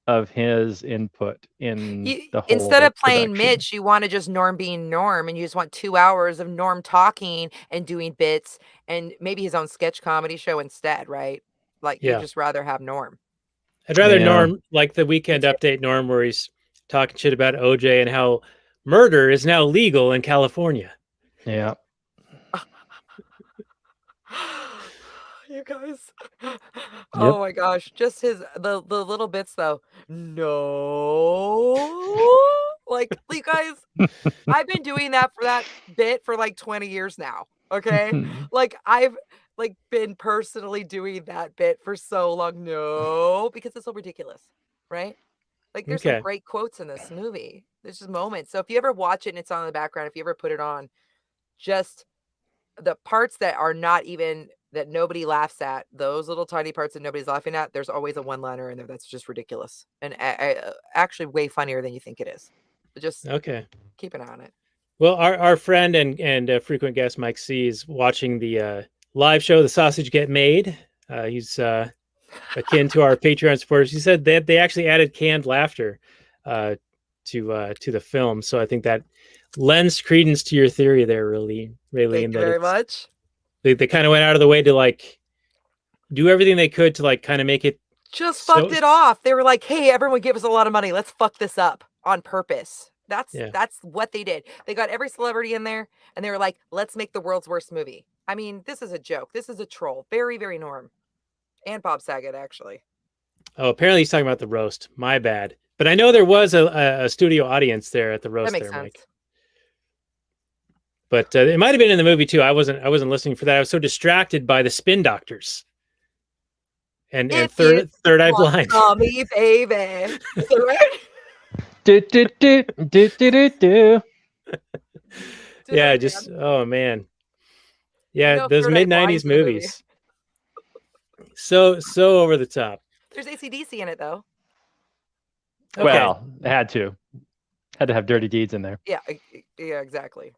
of his input in the whole Instead of playing production. Mitch, you want to just Norm being Norm, and you just want 2 hours of Norm talking and doing bits and maybe his own sketch comedy show instead, right? Like you Yeah. just rather have Norm. I'd rather Yeah. Norm, like the Weekend Update Norm, where he's talking shit about OJ and how murder is now legal in California. Yeah. You guys. Oh my gosh. Just the little bits though. No. Like you guys, I've been doing that bit for like 20 years now. Okay. Like I've like been personally doing that bit for so long. No, because it's so ridiculous. Right? Like there's some Okay. great quotes in this movie. There's just moments. So if you ever watch it and it's on in the background, if you ever put it on, just the parts that are not even that nobody laughs at, those little tiny parts that nobody's laughing at, there's always a one-liner in there that's just ridiculous and actually way funnier than you think it is. But just Okay. keep an eye on it. Well, our friend and frequent guest Mike C is watching the live show, The Sausage Get Made. He's akin to our Patreon supporters. He said that they actually added canned laughter to the film, so I think that lends credence to your theory there, Raylene. Thank you very much. They kind of went out of the way to like do everything they could to like kind of make it just fucked it off. They were like, "Hey, everyone, give us a lot of money. Let's fuck this up on purpose." That's what they did. They got every celebrity in there, and they were like, "Let's make the world's worst movie." I mean, this is a joke. This is a troll. Very, very Norm, and Bob Saget actually. Oh, apparently he's talking about the roast. My bad. But I know there was a studio audience there at the roast. That makes there, sense. Mike. But it might have been in the movie too. I wasn't listening for that. I was so distracted by the Spin Doctors and Third Eye Blind. Call me baby. Is that right? Do, do, do, do, do, do, do. Yeah, just oh man. Yeah, those mid-90s movies. So over the top. There's AC/DC in it though. Okay. Well, it had to have Dirty Deeds in there. Yeah, exactly.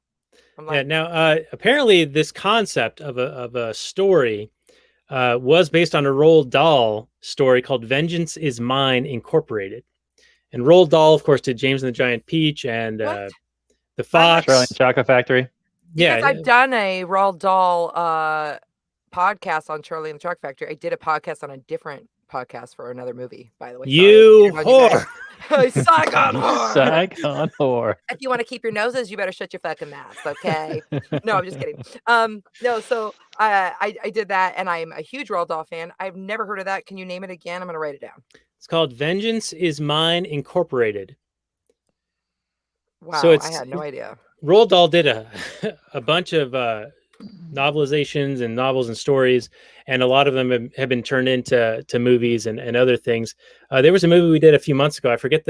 Yeah. Now, apparently, this concept of a story was based on a Roald Dahl story called "Vengeance Is Mine" Incorporated. And Roald Dahl, of course, did James and the Giant Peach and the Fox. Charlie and the Chocolate Factory. Yeah, because I've done a Roald Dahl podcast on Charlie and the Chocolate Factory. I did a podcast on a different podcast for another movie, by the way. You whore. Saigon whore. Saigon whore. If you want to keep your noses, you better shut your fucking mouth, okay? No, I'm just kidding. No, so I did that, and I'm a huge Roald Dahl fan. I've never heard of that. Can you name it again? I'm going to write it down. It's called Vengeance Is Mine Incorporated. Wow, So I had no idea. Roald Dahl did a bunch of novelizations and novels and stories, and a lot of them have been turned into movies and other things. There was a movie we did a few months ago. I forget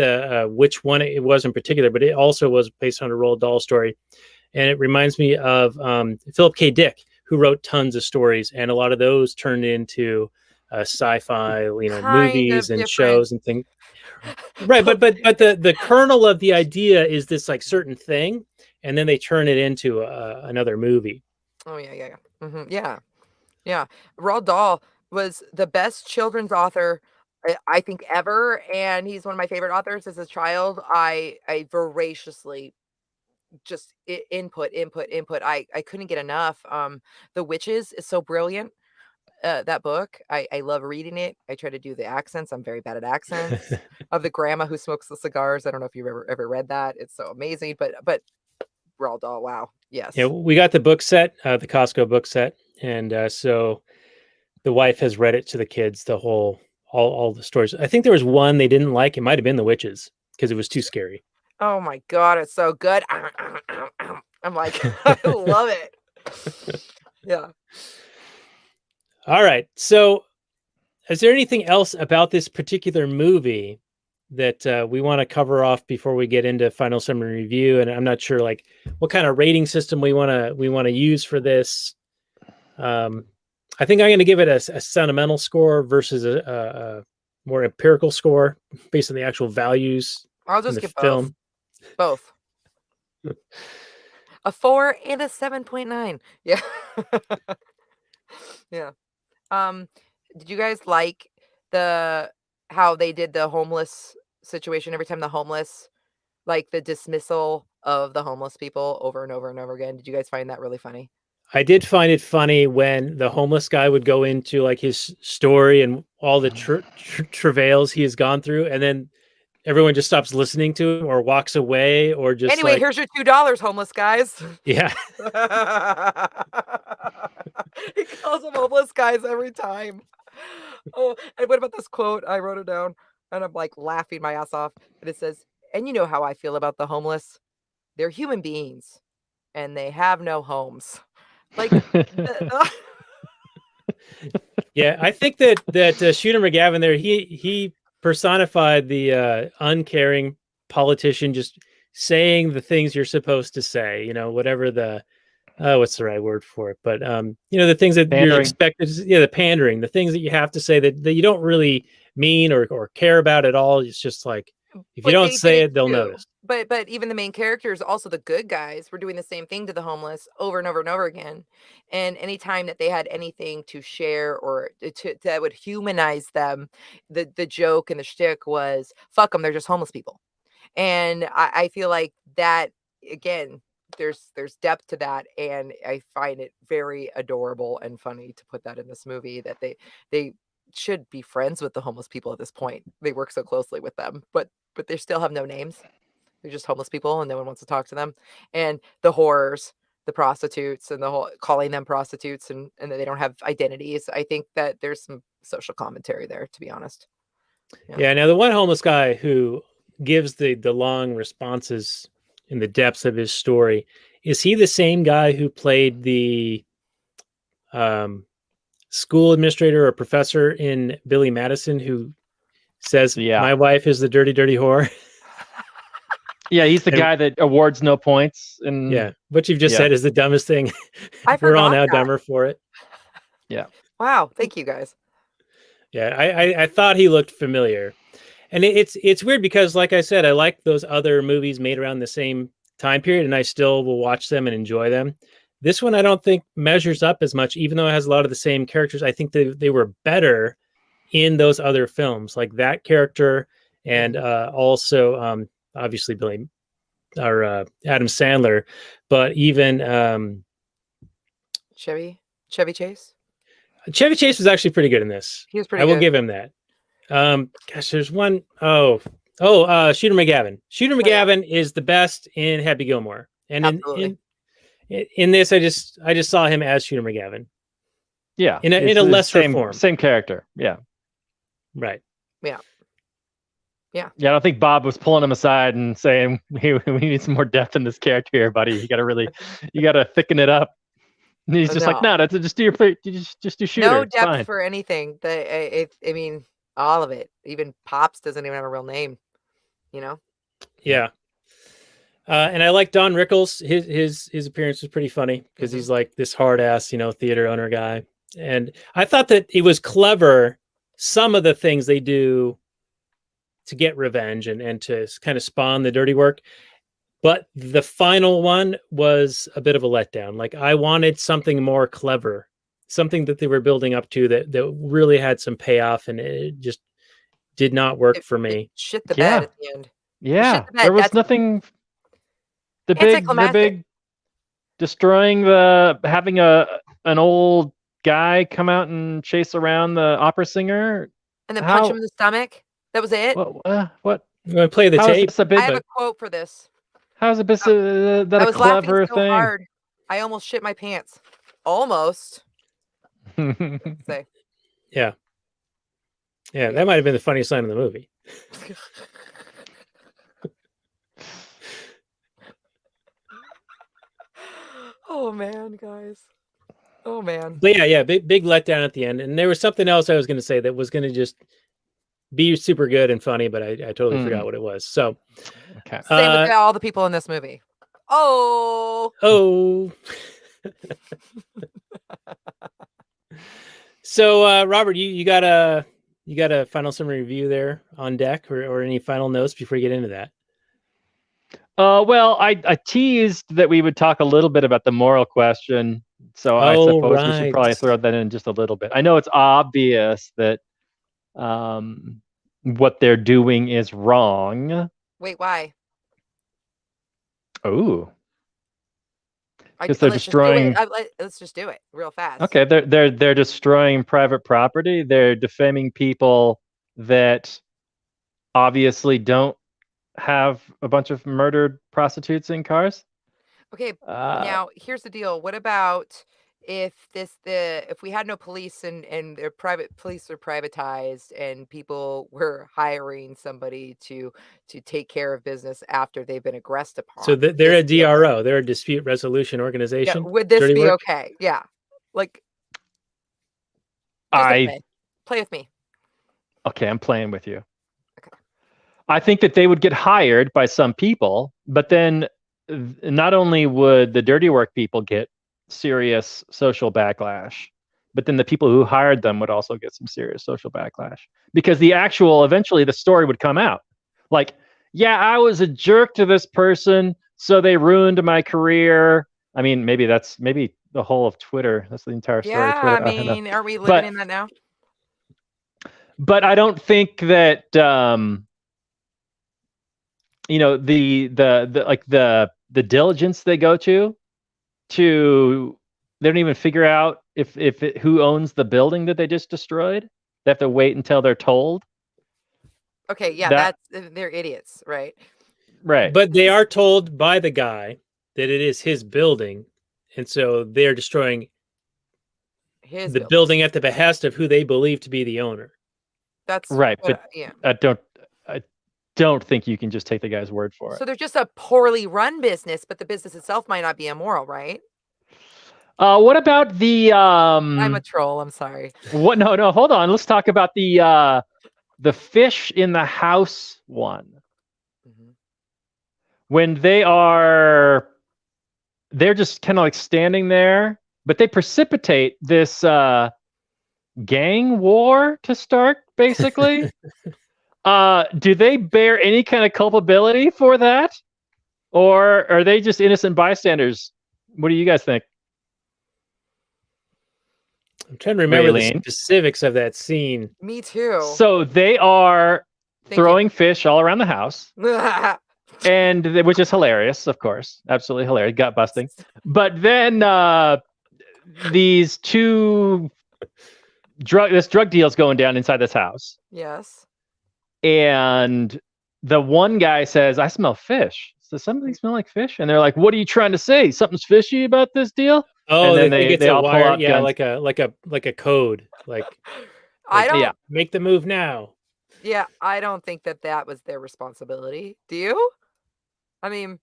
which one it was in particular, but it also was based on a Roald Dahl story. And it reminds me of Philip K. Dick, who wrote tons of stories, and a lot of those turned into sci-fi, movies and shows and things. Right, but the kernel of the idea is this like certain thing, and then they turn it into another movie. Oh yeah. Mm-hmm. Yeah. Roald Dahl was the best children's author I think ever, and he's one of my favorite authors. As a child, I voraciously just input. I couldn't get enough. The Witches is so brilliant. That book, I love reading it. I try to do the accents. I'm very bad at accents. Of the grandma who smokes the cigars. I don't know if you've ever read that. It's so amazing. But Roald Dahl, wow, yes. Yeah, we got the book set, the Costco book set, and so the wife has read it to the kids. The whole all the stories. I think there was one they didn't like. It might have been The Witches because it was too scary. Oh my god, it's so good. I'm like, I love it. Yeah. All right. So, is there anything else about this particular movie that we want to cover off before we get into final summary review? And I'm not sure, like, what kind of rating system we want to use for this. I think I'm going to give it a sentimental score versus a more empirical score based on the actual values. I'll just in the give film. Both. A 4 and a 7.9. Yeah. Yeah. Did you guys like how they did the homeless situation every time the homeless, like the dismissal of the homeless people over and over and over again? Did you guys find that really funny? I did find it funny when the homeless guy would go into like his story and all the travails he has gone through, and then everyone just stops listening to him or walks away or just Anyway, like, here's your $2, homeless guys. yeah. He calls them homeless guys every time. Oh, and what about this quote? I wrote it down and I'm like laughing my ass off. And it says, "And you know how I feel about the homeless. They're human beings and they have no homes." Like, Yeah, I think that Shooter McGavin there, he personified the uncaring politician, just saying the things you're supposed to say, whatever the what's the right word for it, but the things that you're expected, the pandering, the things that you have to say that you don't really mean or care about at all. It's just like, if you don't say it, they'll notice. But even the main characters, also the good guys, were doing the same thing to the homeless over and over and over again. And anytime that they had anything to share or that would humanize them, the joke and the shtick was, fuck them, they're just homeless people. And I feel like that, again, there's depth to that, and I find it very adorable and funny to put that in this movie, that they should be friends with the homeless people at this point. They work so closely with them, but they still have no names. They're just homeless people and no one wants to talk to them. And the whores, the prostitutes, and the whole calling them prostitutes, and that they don't have identities. I think that there's some social commentary there, to be honest. Yeah. Now the one homeless guy who gives the long responses in the depths of his story, is he the same guy who played the school administrator or professor in Billy Madison, who says, "My wife is the dirty, dirty whore"? Yeah, he's the guy that awards no points. And what you've just said is the dumbest thing. We're all now dumber for it. Yeah. Wow. Thank you, guys. Yeah, I thought he looked familiar. And it's weird because, like I said, I like those other movies made around the same time period, and I still will watch them and enjoy them. This one I don't think measures up as much, even though it has a lot of the same characters. I think they were better in those other films, like that character, and also obviously Adam Sandler, but even Chevy Chase. Chevy Chase was actually pretty good in this. He was pretty I will good. give him that. Gosh, there's one. Shooter McGavin. Shooter McGavin is the best in Happy Gilmore, and in this, I just saw him as Shooter McGavin. Yeah, in a lesser form, same character. Yeah, right. Yeah. I don't think Bob was pulling him aside and saying, "Hey, we need some more depth in this character here, buddy. You got to thicken it up." And he's just like, "No, that's just do just do Shooter." No depth for anything. I mean, all of it. Even Pops doesn't even have a real name. Yeah. And I like Don Rickles. His appearance was pretty funny because he's like this hard ass, theater owner guy. And I thought that it was clever, some of the things they do to get revenge and to kind of spawn the dirty work. But the final one was a bit of a letdown. Like, I wanted something more clever, something that they were building up to that really had some payoff, and it just did not work for me. Shit the bed at the end. Yeah, there was nothing. The big destroying having an old guy come out and chase around the opera singer and then punch him in the stomach. That was it. What? You want to play the tape? I have a quote for this. How's it that I a was clever laughing so thing? hard, I almost shit my pants. Almost. Say. Yeah, that might have been the funniest line in the movie. Oh man, guys. Oh man. But yeah, big letdown at the end. And there was something else I was going to say that was going to just be super good and funny, but I totally forgot what it was. So, okay. Same with all the people in this movie. Oh. So, Robert, you got a final summary review there on deck, or any final notes before you get into that? Well, I teased that we would talk a little bit about the moral question So I Oh, suppose we should probably right. throw that in just a little bit. I know it's obvious that what they're doing is wrong. Wait, why? Oh, I, because they're let's just do it. destroying. Let's just do it real fast. Okay, they're destroying private property. They're defaming people that obviously don't have a bunch of murdered prostitutes in cars. Okay, now here's the deal. What about if if we had no police and the private police are privatized and people were hiring somebody to take care of business after they've been aggressed upon? So Would they're this a be okay? DRO. They're a dispute resolution Yeah, organization. would this Dirty be work? okay? Yeah. Like just play with me. Okay, I'm playing with you. Okay. I think that they would get hired by some people, but then not only would the dirty work people get serious social backlash, but then the people who hired them would also get some serious social backlash because eventually the story would come out. Like, yeah, I was a jerk to this person, so they ruined my career. I mean, maybe the whole of Twitter. That's the entire story of Yeah, Twitter. I mean, are we living But in that now? but I don't think that the diligence they go to they don't even figure out who owns the building that they just destroyed. They have to wait until they're told. Okay, yeah, they're idiots, right? Right. But they are told by the guy that it is his building, and so they're destroying His the building at the behest of who they believe to be the owner. That's right, but yeah. I don't think you can just take the guy's word for it. So they're just a poorly run business, but the business itself might not be immoral, right? What about the I'm a troll. I'm sorry. What? No. Hold on. Let's talk about the fish in the house one. Mm-hmm. When they're just kind of like standing there, but they precipitate this gang war to start, basically. Do they bear any kind of culpability for that? Or are they just innocent bystanders? What do you guys think? I'm trying to remember Raylene? the specifics of that scene. Me too. So they are throwing fish all around the house, which is hilarious, of course. Absolutely hilarious. Gut busting. But then this drug deal's going down inside this house. Yes. And the one guy says, I smell fish. Does something smell like fish? And they're like, what are you trying to say? Something's fishy about this deal? Oh, and then they all wire, pull out guns. like a code. Like I don't make the move now. Yeah, I don't think that was their responsibility. Do you? I mean,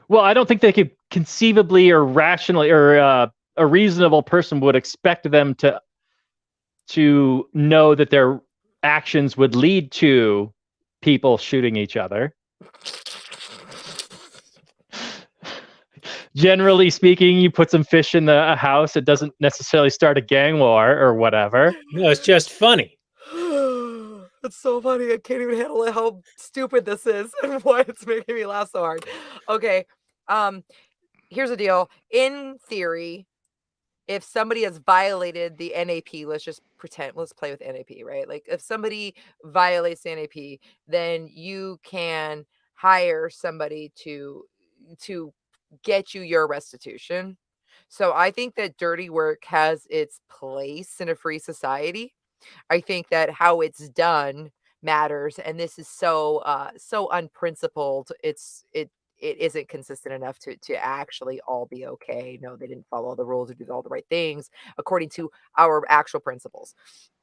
well, I don't think they could conceivably or rationally or a reasonable person would expect them to know that their actions would lead to people shooting each other. Generally speaking, you put some fish in a house, it doesn't necessarily start a gang war or whatever. No, it's just funny. It's so funny. I can't even handle how stupid this is and why it's making me laugh so hard. Okay. Here's the deal. In theory, if somebody has violated the NAP, let's play with NAP, right? Like if somebody violates the NAP, then you can hire somebody to get you your restitution. So I think that dirty work has its place in a free society. I think that how it's done matters, and this is so unprincipled. It isn't consistent enough to actually all be okay. No, they didn't follow all the rules or do all the right things according to our actual principles.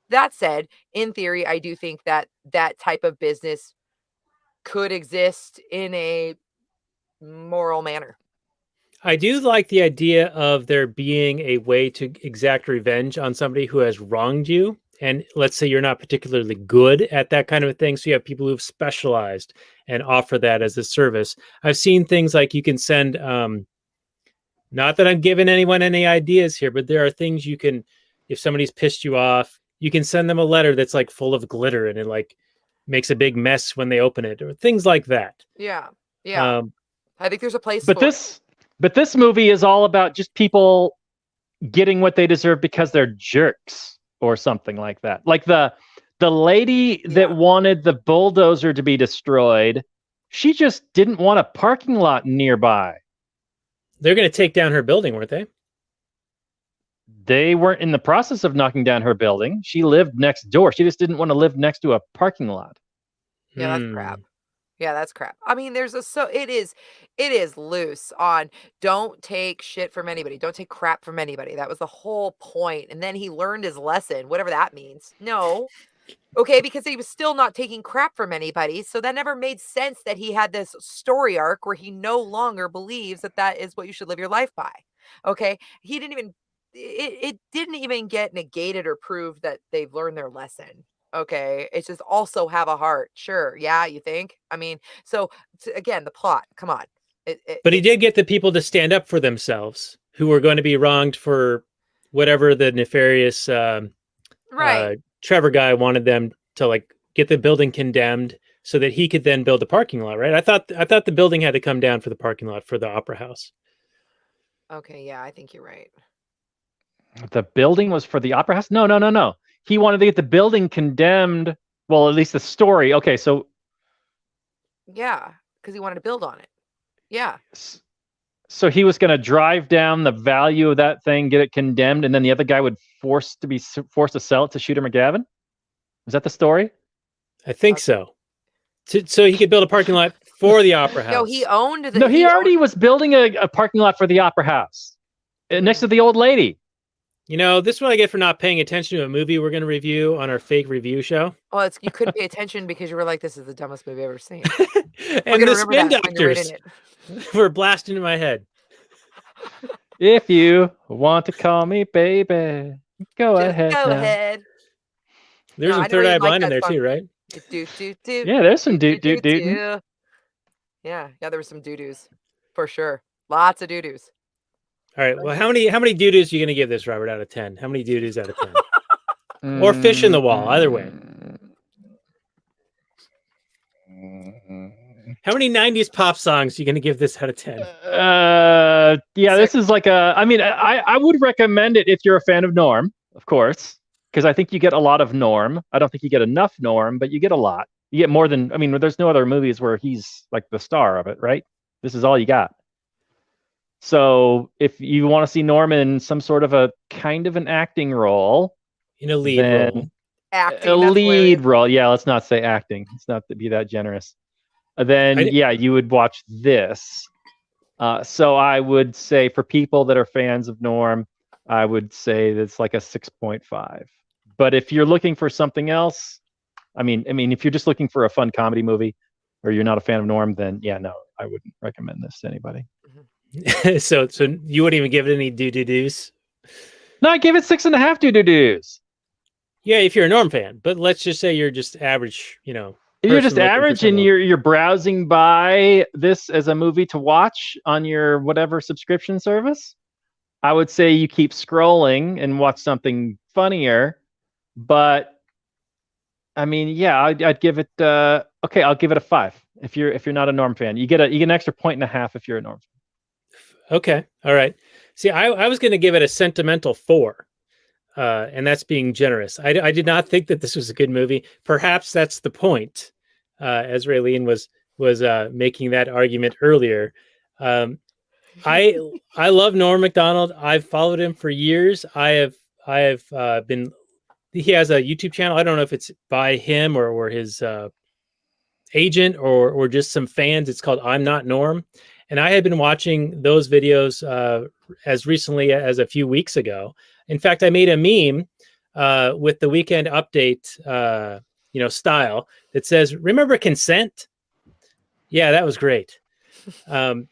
That said, in theory, I do think that type of business could exist in a moral manner. I do like the idea of there being a way to exact revenge on somebody who has wronged you. And let's say you're not particularly good at that kind of a thing. So you have people who've specialized and offer that as a service. I've seen things like you can send, not that I'm giving anyone any ideas here, but there are things you can, if somebody's pissed you off, you can send them a letter that's like full of glitter and it like makes a big mess when they open it or things like that. Yeah. Yeah. I think there's a place but this movie is all about just people getting what they deserve because they're jerks or something like that. Like the lady that wanted the bulldozer to be destroyed, she just didn't want a parking lot nearby. They're going to take down her building, weren't they? They weren't in the process of knocking down her building. She lived next door. She just didn't want to live next to a parking lot. Yeah, that's crap. Yeah, that's crap. I mean, it is loose on don't take shit from anybody. Don't take crap from anybody. That was the whole point. And then he learned his lesson, whatever that means. No. Okay, because he was still not taking crap from anybody. So that never made sense that he had this story arc where he no longer believes that that is what you should live your life by. Okay. He didn't even, it didn't even get negated or proved that they've learned their lesson. Okay. It's just also have a heart. Sure. Yeah. You think? I mean, so again, the plot, come on. But he did get the people to stand up for themselves who were going to be wronged for whatever the nefarious, right. Trevor guy wanted them to like get the building condemned so that he could then build a parking lot, right? I thought the building had to come down for the parking lot for the Opera House. Okay, yeah, I think you're right. The building was for the Opera House? No. He wanted to get the building condemned. Well, at least the story. Okay, so yeah, because he wanted to build on it. Yeah. So he was going to drive down the value of that thing, get it condemned, and then the other guy would forced to sell it to Shooter McGavin? Is that the story? I think so. So he could build a parking lot for the Opera House. No, he owned the... No, he already was building a parking lot for the Opera House next to the old lady. You know, this is what I get for not paying attention to a movie we're going to review on our fake review show. Well, you couldn't pay attention because you were like, this is the dumbest movie I've ever seen. And the spin doctors were blasting in my head. If you want to call me baby, go ahead. Go ahead. There's some Third Eye Blind in there too, right? Do. Yeah, there's some do. Yeah, there were some doo-doos for sure. Lots of doo-doos. All right. Well, how many doo-doos are you going to give this, Robert, out of 10? How many doo-doos out of 10? Or fish in the wall, either way. How many 90s pop songs are you going to give this out of 10? Yeah, this is like I mean, I would recommend it if you're a fan of Norm, of course, because I think you get a lot of Norm. I don't think you get enough Norm, but you get a lot. You get more than, I mean, there's no other movies where he's like the star of it, right? This is all you got. So if you want to see Norm in some sort of a kind of an acting role, in a lead role, acting, a lead role, yeah, let's not say acting. Let's not be that generous. Then yeah, you would watch this. So I would say for people that are fans of Norm, I would say that's like a 6.5. But if you're looking for something else, I mean, if you're just looking for a fun comedy movie, or you're not a fan of Norm, then yeah, no, I wouldn't recommend this to anybody. So you wouldn't even give it any doo-doo-doos? No, I give it 6.5 doo-doo-doos. Yeah, if you're a Norm fan, but let's just say you're just average, you know. If you're just average and you're browsing by this as a movie to watch on your whatever subscription service, I would say you keep scrolling and watch something funnier. But I mean, yeah, I'd give it okay, I'll give it a 5. If you're not a Norm fan, you get an extra 1.5 if you're a Norm fan. Okay. All right. See, I was going to give it a sentimental 4. And that's being generous. I did not think that this was a good movie. Perhaps that's the point, as Raylene was making that argument earlier. I love Norm MacDonald. I've followed him for years. I have been. He has a YouTube channel. I don't know if it's by him or his agent or just some fans. It's called I'm Not Norm, and I had been watching those videos as recently as a few weeks ago. In fact, I made a meme with the Weekend Update, style that says, "Remember consent?" Yeah, that was great. And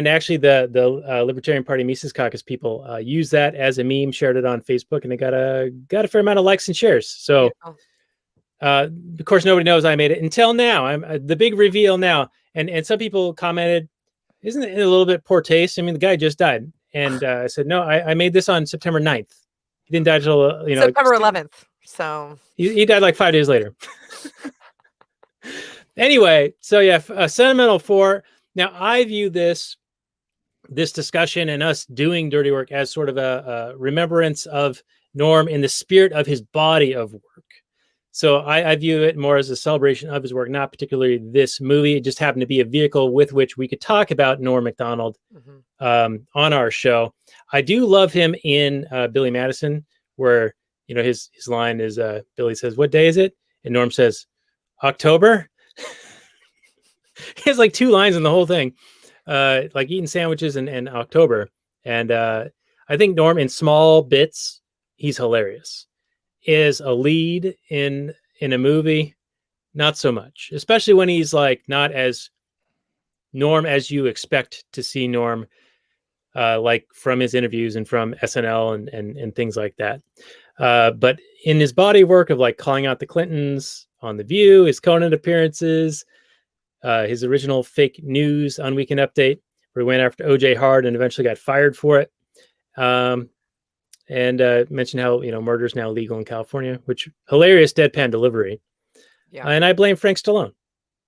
actually, the Libertarian Party Mises Caucus people used that as a meme, shared it on Facebook, and they got a fair amount of likes and shares. So, of course, nobody knows I made it until now. I'm the big reveal now, and some people commented, "Isn't it a little bit poor taste? I mean, the guy just died." And I said, no, I made this on September 9th. He didn't die till, September 11th. So he died like 5 days later. Anyway, so yeah, a sentimental 4. Now I view this this discussion and us doing dirty work as sort of a remembrance of Norm in the spirit of his body of work. So I view it more as a celebration of his work, not particularly this movie. It just happened to be a vehicle with which we could talk about Norm MacDonald on our show. I do love him in Billy Madison, where his line is Billy says, "What day is it?" And Norm says, "October." He has like 2 lines in the whole thing, like eating sandwiches and October. And I think Norm, in small bits, he's hilarious. Is a lead in a movie, not so much, especially when he's like not as Norm as you expect to see Norm, like from his interviews and from SNL and things like that. But in his body work of like calling out the Clintons on The View, his Conan appearances, his original fake news on Weekend Update, where he went after OJ hard and eventually got fired for it. And mentioned how murder is now legal in California, which hilarious deadpan delivery. Yeah. And I blame Frank Stallone.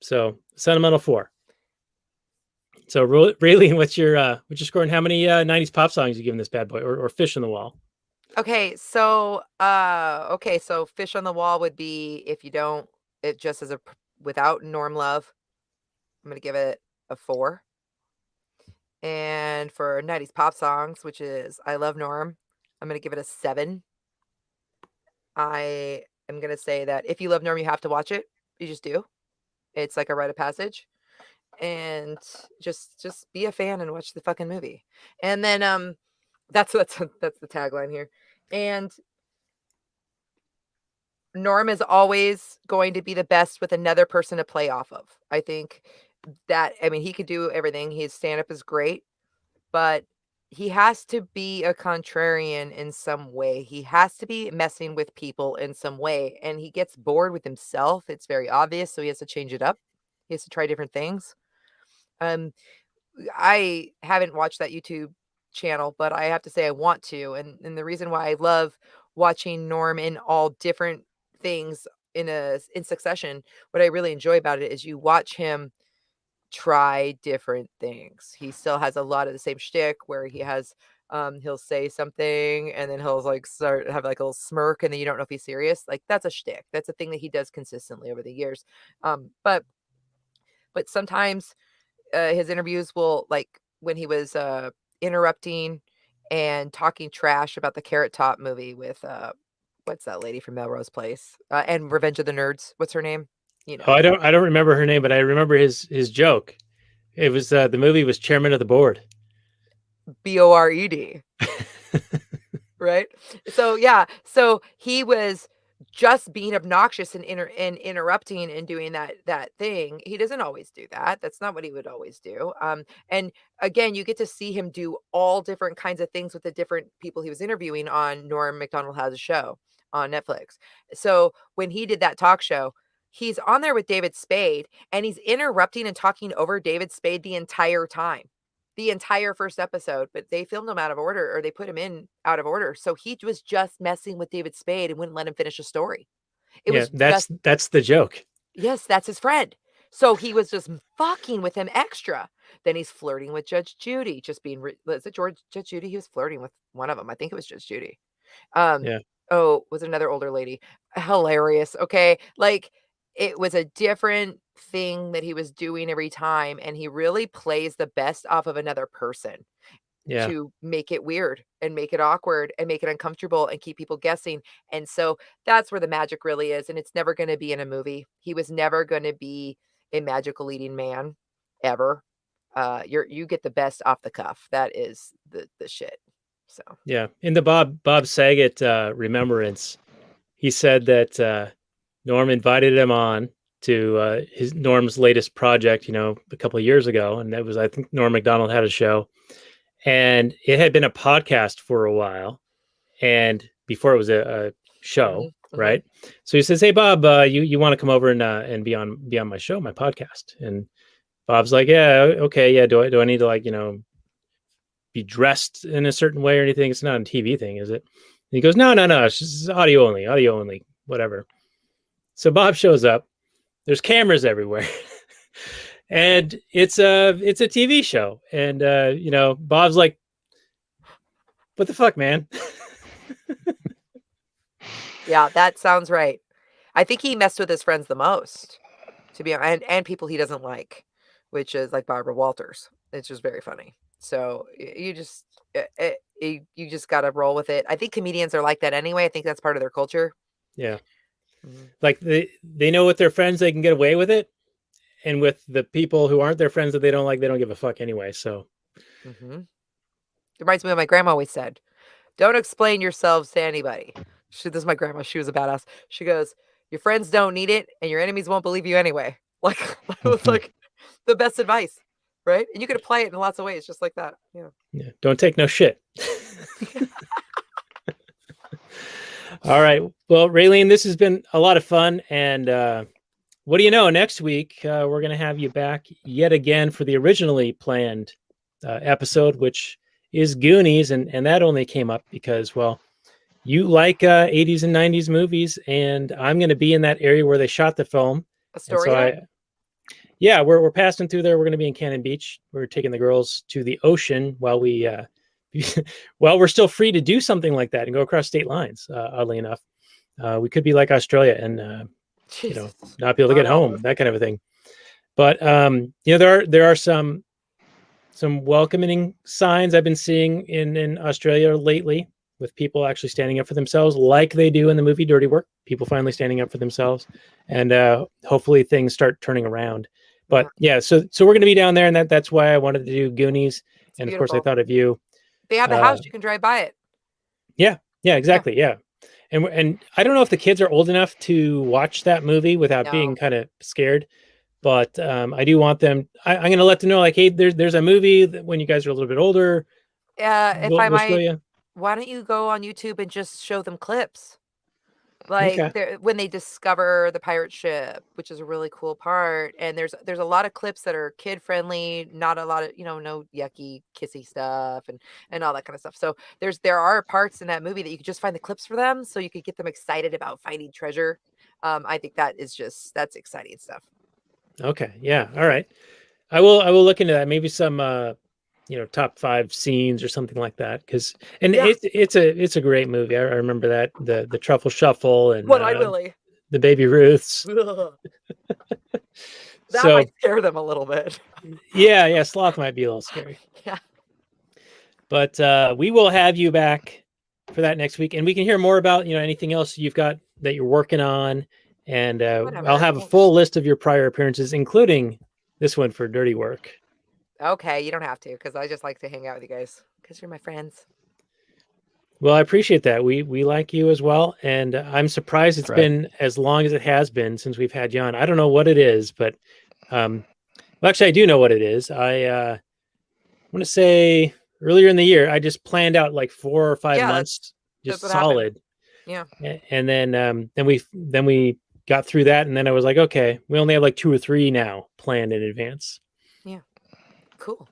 So sentimental 4. So Raylene, what's your score, and how many 90s pop songs you giving this bad boy, or Fish on the Wall? Okay, so Fish on the Wall would be, if you don't, it just as without Norm love, I'm gonna give it a 4. And for 90s pop songs, which is I Love Norm, I'm going to give it a 7. I am going to say that if you love Norm, you have to watch it. You just do. It's like a rite of passage. And just be a fan and watch the fucking movie. And then that's the tagline here. And Norm is always going to be the best with another person to play off of. I think that, he could do everything. His stand-up is great, but he has to be a contrarian in some way. He has to be messing with people in some way, and he gets bored with himself. It's very obvious, so he has to change it up. He has to try different things. I haven't watched that YouTube channel, but I have to say I want to, and the reason why I love watching Norm in all different things in succession, what I really enjoy about it is you watch him try different things. He still has a lot of the same shtick where he has he'll say something and then he'll like have like a little smirk and then you don't know if he's serious. Like that's a shtick. That's a thing that he does consistently over the years. But sometimes his interviews will, like when he was interrupting and talking trash about the Carrot Top movie with what's that lady from Melrose Place and Revenge of the Nerds. What's her name? I don't remember her name, but I remember his joke. It was the movie was Chairman of the Board. BORED. Right? So yeah, so he was just being obnoxious and interrupting and doing that thing. He doesn't always do that. That's not what he would always do. And again, you get to see him do all different kinds of things with the different people he was interviewing on Norm MacDonald Has a Show on Netflix. So when he did that talk show, he's on there with David Spade and he's interrupting and talking over David Spade the entire time, the entire first episode, but they filmed him out of order, or they put him in out of order. So he was just messing with David Spade and wouldn't let him finish a story. That's the joke. Yes, that's his friend. So he was just fucking with him extra. Then he's flirting with Judge Judy, just being, was it Judge Judy? He was flirting with one of them. I think it was Judge Judy. Oh, was it another older lady? Hilarious. Okay. Like, it was a different thing that he was doing every time. And he really plays the best off of another person to make it weird and make it awkward and make it uncomfortable and keep people guessing. And so that's where the magic really is. And it's never going to be in a movie. He was never going to be a magical leading man ever. You get the best off the cuff. That is the shit. So yeah. In the Bob Saget remembrance, he said that Norm invited him on to Norm's latest project, a couple of years ago. And that was, I think Norm MacDonald had a show, and it had been a podcast for a while. And before it was a show, right? So he says, "Hey, Bob, you want to come over and be on my show, my podcast?" And Bob's like, "Yeah, okay. Yeah. Do I need to be dressed in a certain way or anything? It's not a TV thing, is it?" And he goes, No. It's just audio only, whatever. So Bob shows up. There's cameras everywhere. And it's a TV show. And Bob's like, what the fuck, man? Yeah, that sounds right. I think he messed with his friends the most, to be honest, and people he doesn't like, which is like Barbara Walters. It's just very funny. So you just you just got to roll with it. I think comedians are like that anyway. I think that's part of their culture. Yeah. Mhm. Like they know with their friends they can get away with it, and with the people who aren't their friends that they don't like, they don't give a fuck anyway. So Mm-hmm. It reminds me of my grandma always said, "Don't explain yourselves to anybody." This is my grandma. She was a badass. She goes, "Your friends don't need it, and your enemies won't believe you anyway." Like that was like the best advice, right? And you could apply it in lots of ways, just like that. Yeah. yeah, don't take no shit. All right. Well, Raylene, this has been a lot of fun. And what do you know? Next week, we're going to have you back yet again for the originally planned episode, which is Goonies. And that only came up because, well, you like 80s and 90s movies, and I'm going to be in that area where they shot the film. Astoria? Yeah, we're passing through there. We're going to be in Cannon Beach. We're taking the girls to the ocean while we're still free to do something like that and go across state lines. Oddly enough, we could be like Australia and not be able to get home, that kind of a thing. But there are some welcoming signs I've been seeing in Australia lately, with people actually standing up for themselves, like they do in the movie Dirty Work. People finally standing up for themselves, and hopefully things start turning around. But yeah, so we're going to be down there, and that's why I wanted to do Goonies. And of course, I thought of you. They have the house; you can drive by it. Yeah, exactly. Yeah. And I don't know if the kids are old enough to watch that movie without being kind of scared, but I do want them. I'm going to let them know, like, hey, there's a movie that when you guys are a little bit older. If we'll I might, show you. Why don't you go on YouTube and just show them clips? Like when they discover the pirate ship, which is a really cool part. And there's a lot of clips that are kid friendly, not a lot of, no yucky kissy stuff and all that kind of stuff. So there are parts in that movie that you could just find the clips for them, so you could get them excited about finding treasure. I think that's exciting stuff. Okay. Yeah. All right. I will look into that. Maybe some top 5 scenes or something like that. It's a great movie. I remember that the Truffle Shuffle and One-Eyed Willy, the Baby Ruths. That might scare them a little bit. Yeah, Sloth might be a little scary. Yeah. But we will have you back for that next week, and we can hear more about anything else you've got that you're working on, and I'll have a full list of your prior appearances, including this one for Dirty Work. Okay, you don't have to, because I just like to hang out with you guys because you're my friends. Well, I appreciate that. We like you as well, and I'm surprised it's been as long as it has been since we've had you on. I don't know what it is, but actually, I do know what it is. I want to say earlier in the year, I just planned out like 4 or 5 months, just solid. Happened. Yeah, and then we got through that, and then I was like, okay, we only have like 2 or 3 now planned in advance. Yeah, cool.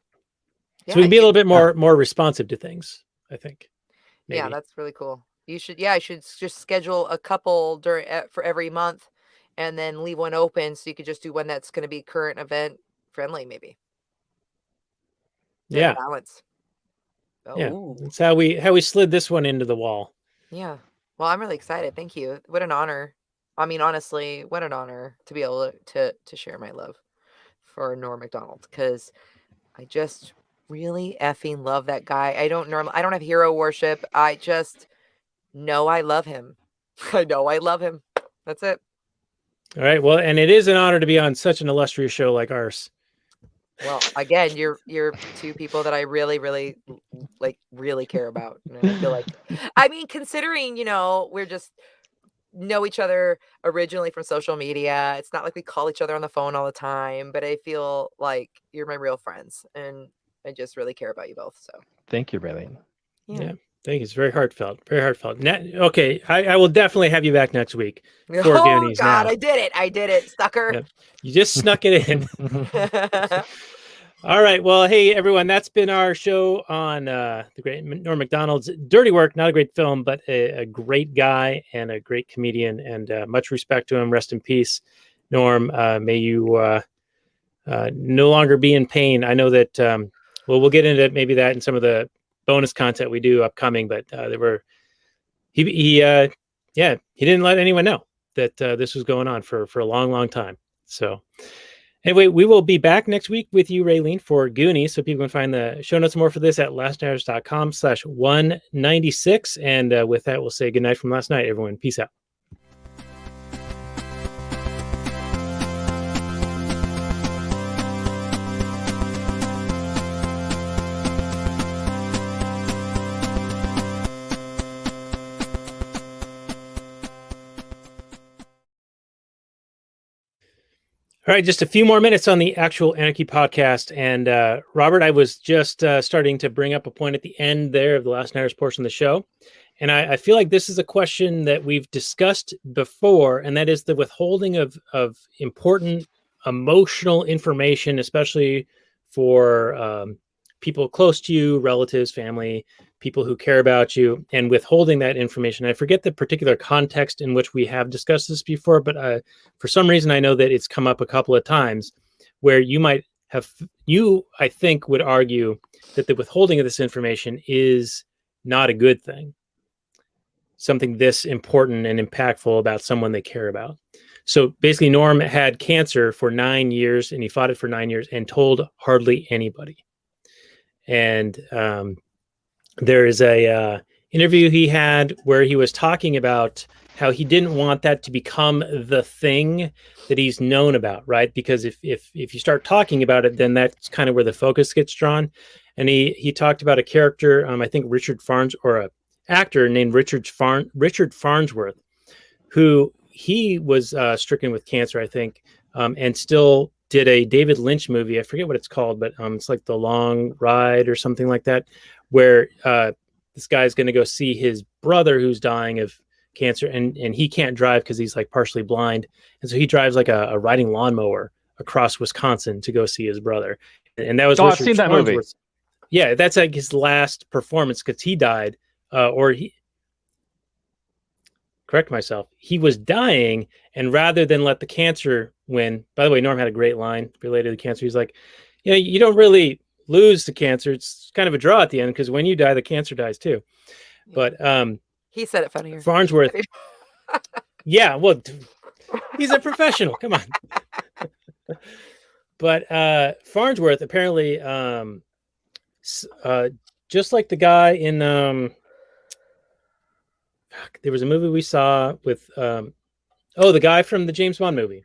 So we can be a little bit more responsive to things, I think. Maybe. Yeah, that's really cool. You should just schedule a couple for every month, and then leave one open so you could just do one that's going to be current event friendly, maybe. Yeah. Balance. Yeah, that's how we slid this one into the wall. Yeah. Well, I'm really excited. Thank you. What an honor. I mean, honestly, what an honor to be able to share my love for Norm MacDonald, because I just really effing love that guy. I don't have hero worship. I just know I love him. I know I love him. That's it. All right. Well, and it is an honor to be on such an illustrious show like ours. Well, again, you're 2 people that I really, really really care about. And I feel like, I mean, considering, we're just know each other originally from social media. It's not like we call each other on the phone all the time, but I feel like you're my real friends, and I just really care about you both. So thank you, Raylene. Yeah. Thank you. It's very heartfelt. Very heartfelt. Okay, I will definitely have you back next week. Oh God, now. I did it, sucker. Yep. You just snuck it in. All right. Well, hey everyone, that's been our show on the great Norm MacDonald's Dirty Work. Not a great film, but a great guy and a great comedian, and much respect to him. Rest in peace, Norm. May you no longer be in pain. I know that, we'll get into maybe that in some of the bonus content we do upcoming, but he didn't let anyone know that this was going on for a long, long time. So anyway, we will be back next week with you, Raylene, for Goonies. So people can find the show notes more for this at lastnighters.com/196. And with that, we'll say goodnight from last night, everyone. Peace out. All right, just a few more minutes on the actual Anarchy podcast. And Robert, I was just starting to bring up a point at the end there of the Last Nighters portion of the show. And I feel like this is a question that we've discussed before, and that is the withholding of important emotional information, especially for people close to you, relatives, family, people who care about you, and withholding that information. I forget the particular context in which we have discussed this before, but for some reason, I know that it's come up a couple of times where you, I think, would argue that the withholding of this information is not a good thing. Something this important and impactful about someone they care about. So basically, Norm had cancer for 9 years, and he fought it for 9 years and told hardly anybody. And there is a interview he had where he was talking about how he didn't want that to become the thing that he's known about, right? Because if you start talking about it, then that's kind of where the focus gets drawn. And he talked about a character, I think Richard Farns, or a actor named Richard Farnsworth, who he was stricken with cancer, I think, and still did a David Lynch movie. I forget what it's called, but it's like The Long Ride or something like that, where this guy's going to go see his brother who's dying of cancer, and he can't drive because he's like partially blind. And so he drives like a riding lawnmower across Wisconsin to go see his brother. And that was I've seen that movie. Yeah, that's like his last performance because he died, correct myself, he was dying, and rather than let the cancer win, by the way, Norm had a great line related to cancer. He's like, you don't really lose to cancer. It's kind of a draw at the end because when you die, the cancer dies too. But he said it funnier. Farnsworth, yeah, well, he's a professional. Come on. But Farnsworth apparently, just like the guy in there was a movie we saw with the guy from the James Bond movie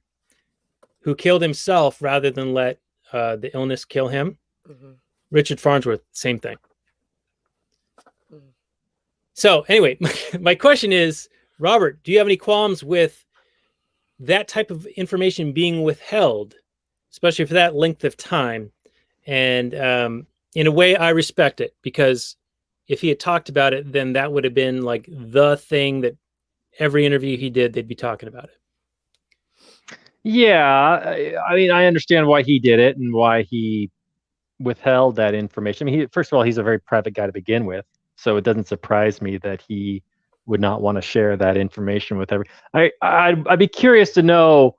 who killed himself rather than let the illness kill him. Mm-hmm. Richard Farnsworth, same thing. Mm-hmm. So anyway, my question is, Robert, do you have any qualms with that type of information being withheld, especially for that length of time? And in a way, I respect it, because if he had talked about it, then that would have been like the thing that every interview he did, they'd be talking about it. Yeah, I mean, I understand why he did it and why he withheld that information. I mean, first of all, he's a very private guy to begin with, so it doesn't surprise me that he would not want to share that information with I'd be curious to know,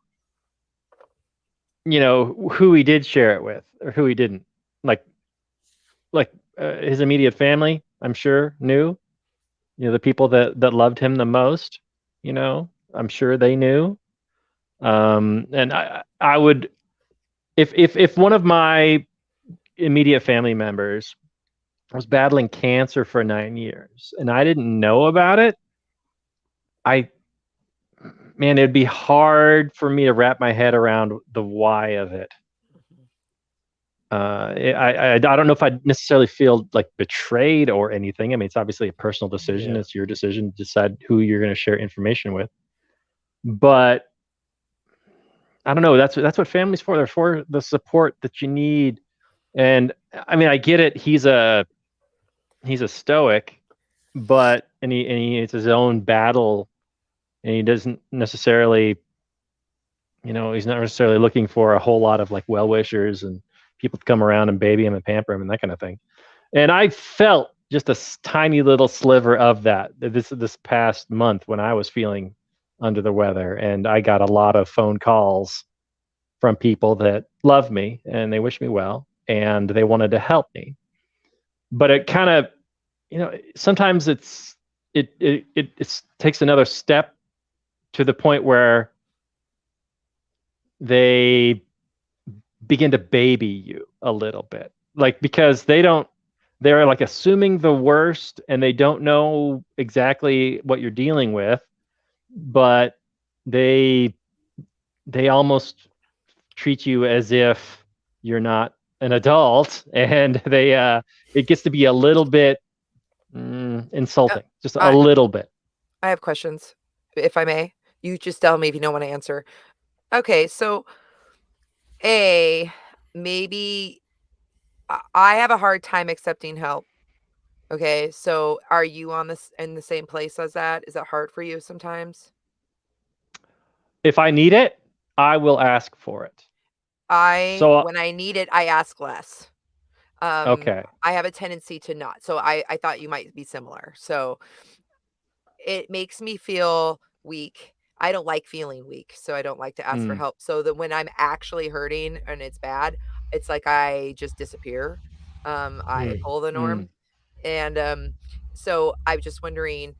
who he did share it with or who he didn't. Like his immediate family, I'm sure knew. The people that loved him the most. I'm sure they knew. And I would, if one of my immediate family members was battling cancer for 9 years and I didn't know about it, it'd be hard for me to wrap my head around the why of it. I don't know if I'd necessarily feel like betrayed or anything. I mean, it's obviously a personal decision. Yeah. It's your decision to decide who you're going to share information with. But I don't know. That's what family's for. They're for the support that you need. And I mean, I get it. He's a stoic, but it's his own battle, and he doesn't necessarily, he's not necessarily looking for a whole lot of like well-wishers and people to come around and baby him and pamper him and that kind of thing. And I felt just a tiny little sliver of that this past month when I was feeling under the weather, and I got a lot of phone calls from people that love me and they wish me well and they wanted to help me. But it kind of, sometimes it takes another step to the point where they begin to baby you a little bit, like, because they're like assuming the worst and they don't know exactly what you're dealing with, but they almost treat you as if you're not an adult, and it gets to be a little bit insulting, just a little bit. I have questions, if I may. You just tell me if you don't want to answer. Okay, so maybe I have a hard time accepting help. Okay, so are you in the same place as that? Is that hard for you sometimes? If I need it, I will ask for it. When I need it, I ask less. Okay. I have a tendency to not. So I thought you might be similar. So it makes me feel weak. I don't like feeling weak, so I don't like to ask for help. So that when I'm actually hurting and it's bad, it's like I just disappear. I pull the norm. And so I'm just wondering,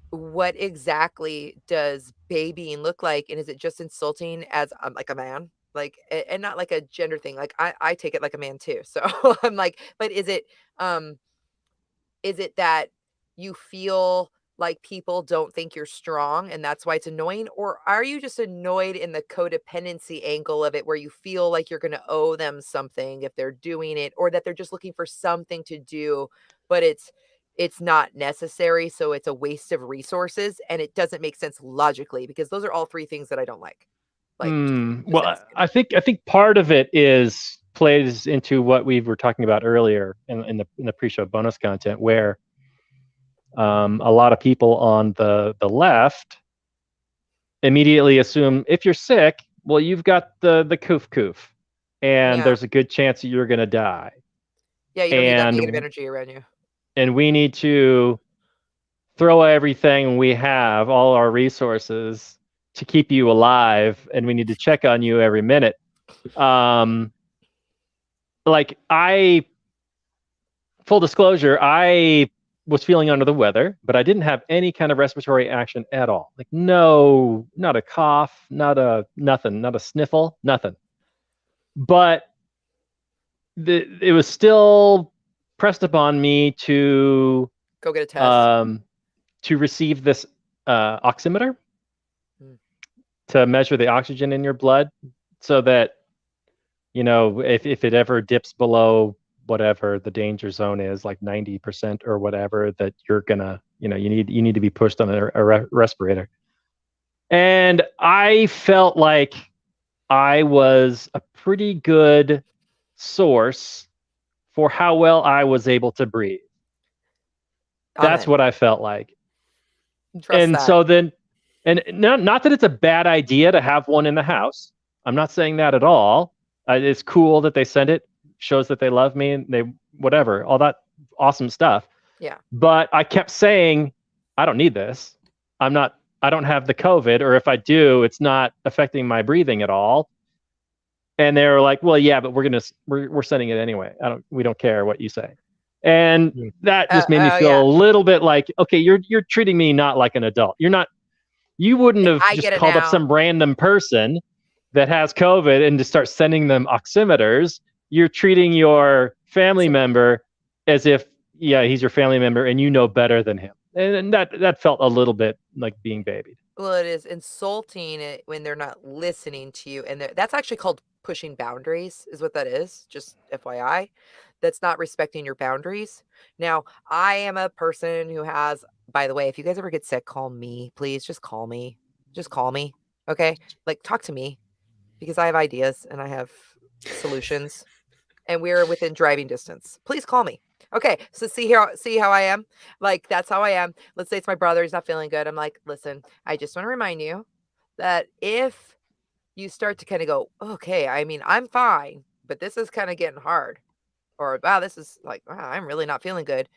what exactly does babying look like? And is it just insulting as like a man? Like, and not like a gender thing. Like I take it like a man too. So I'm like, but is it that you feel like people don't think you're strong and that's why it's annoying? Or are you just annoyed in the codependency angle of it where you feel like you're going to owe them something if they're doing it, or that they're just looking for something to do, but it's not necessary, so it's a waste of resources and it doesn't make sense logically? Because those are all three things that I don't like. Well, I think part of it plays into what we were talking about earlier in the pre-show bonus content, where a lot of people on the left immediately assume if you're sick, well, you've got the koof, and there's a good chance that you're going to die. Yeah, you don't need that negative energy around you. And we need to throw everything we have, all our resources, to keep you alive, and we need to check on you every minute. Full disclosure, I was feeling under the weather, but I didn't have any kind of respiratory action at all. Like, no, not a cough, nothing, not a sniffle, nothing. But it was still pressed upon me to go get a test, to receive this oximeter to measure the oxygen in your blood, so that, if it ever dips below whatever the danger zone is, like 90% or whatever, that you're gonna, you need to be pushed on a respirator. And I felt like I was a pretty good source for how well I was able to breathe. That's what I felt like. So then, and not that it's a bad idea to have one in the house. I'm not saying that at all. It's cool that they send it. Shows that they love me, and they whatever, all that awesome stuff. Yeah. But I kept saying, I don't need this. I don't have the COVID, or if I do, it's not affecting my breathing at all. And they were like, well, yeah, but we're sending it anyway. We don't care what you say. And that just made me feel a little bit like, okay, you're treating me not like an adult. You wouldn't have just called up some random person that has COVID and just start sending them oximeters. You're treating your family member as if, he's your family member and you know better than him. And that felt a little bit like being babied. Well, it is insulting when they're not listening to you. And that's actually called pushing boundaries, is what that is. Just FYI, that's not respecting your boundaries. Now, I am a person who has, by the way, if you guys ever get sick, call me, please. Just call me. Just call me. Okay. Like, talk to me, because I have ideas and I have solutions and we're within driving distance. Please call me. Okay. So see how I am? Like, that's how I am. Let's say it's my brother. He's not feeling good. I'm like, listen, I just want to remind you that if you start to kind of go, okay, I mean, I'm fine, but this is kind of getting hard, or wow, this is like, wow, I'm really not feeling good.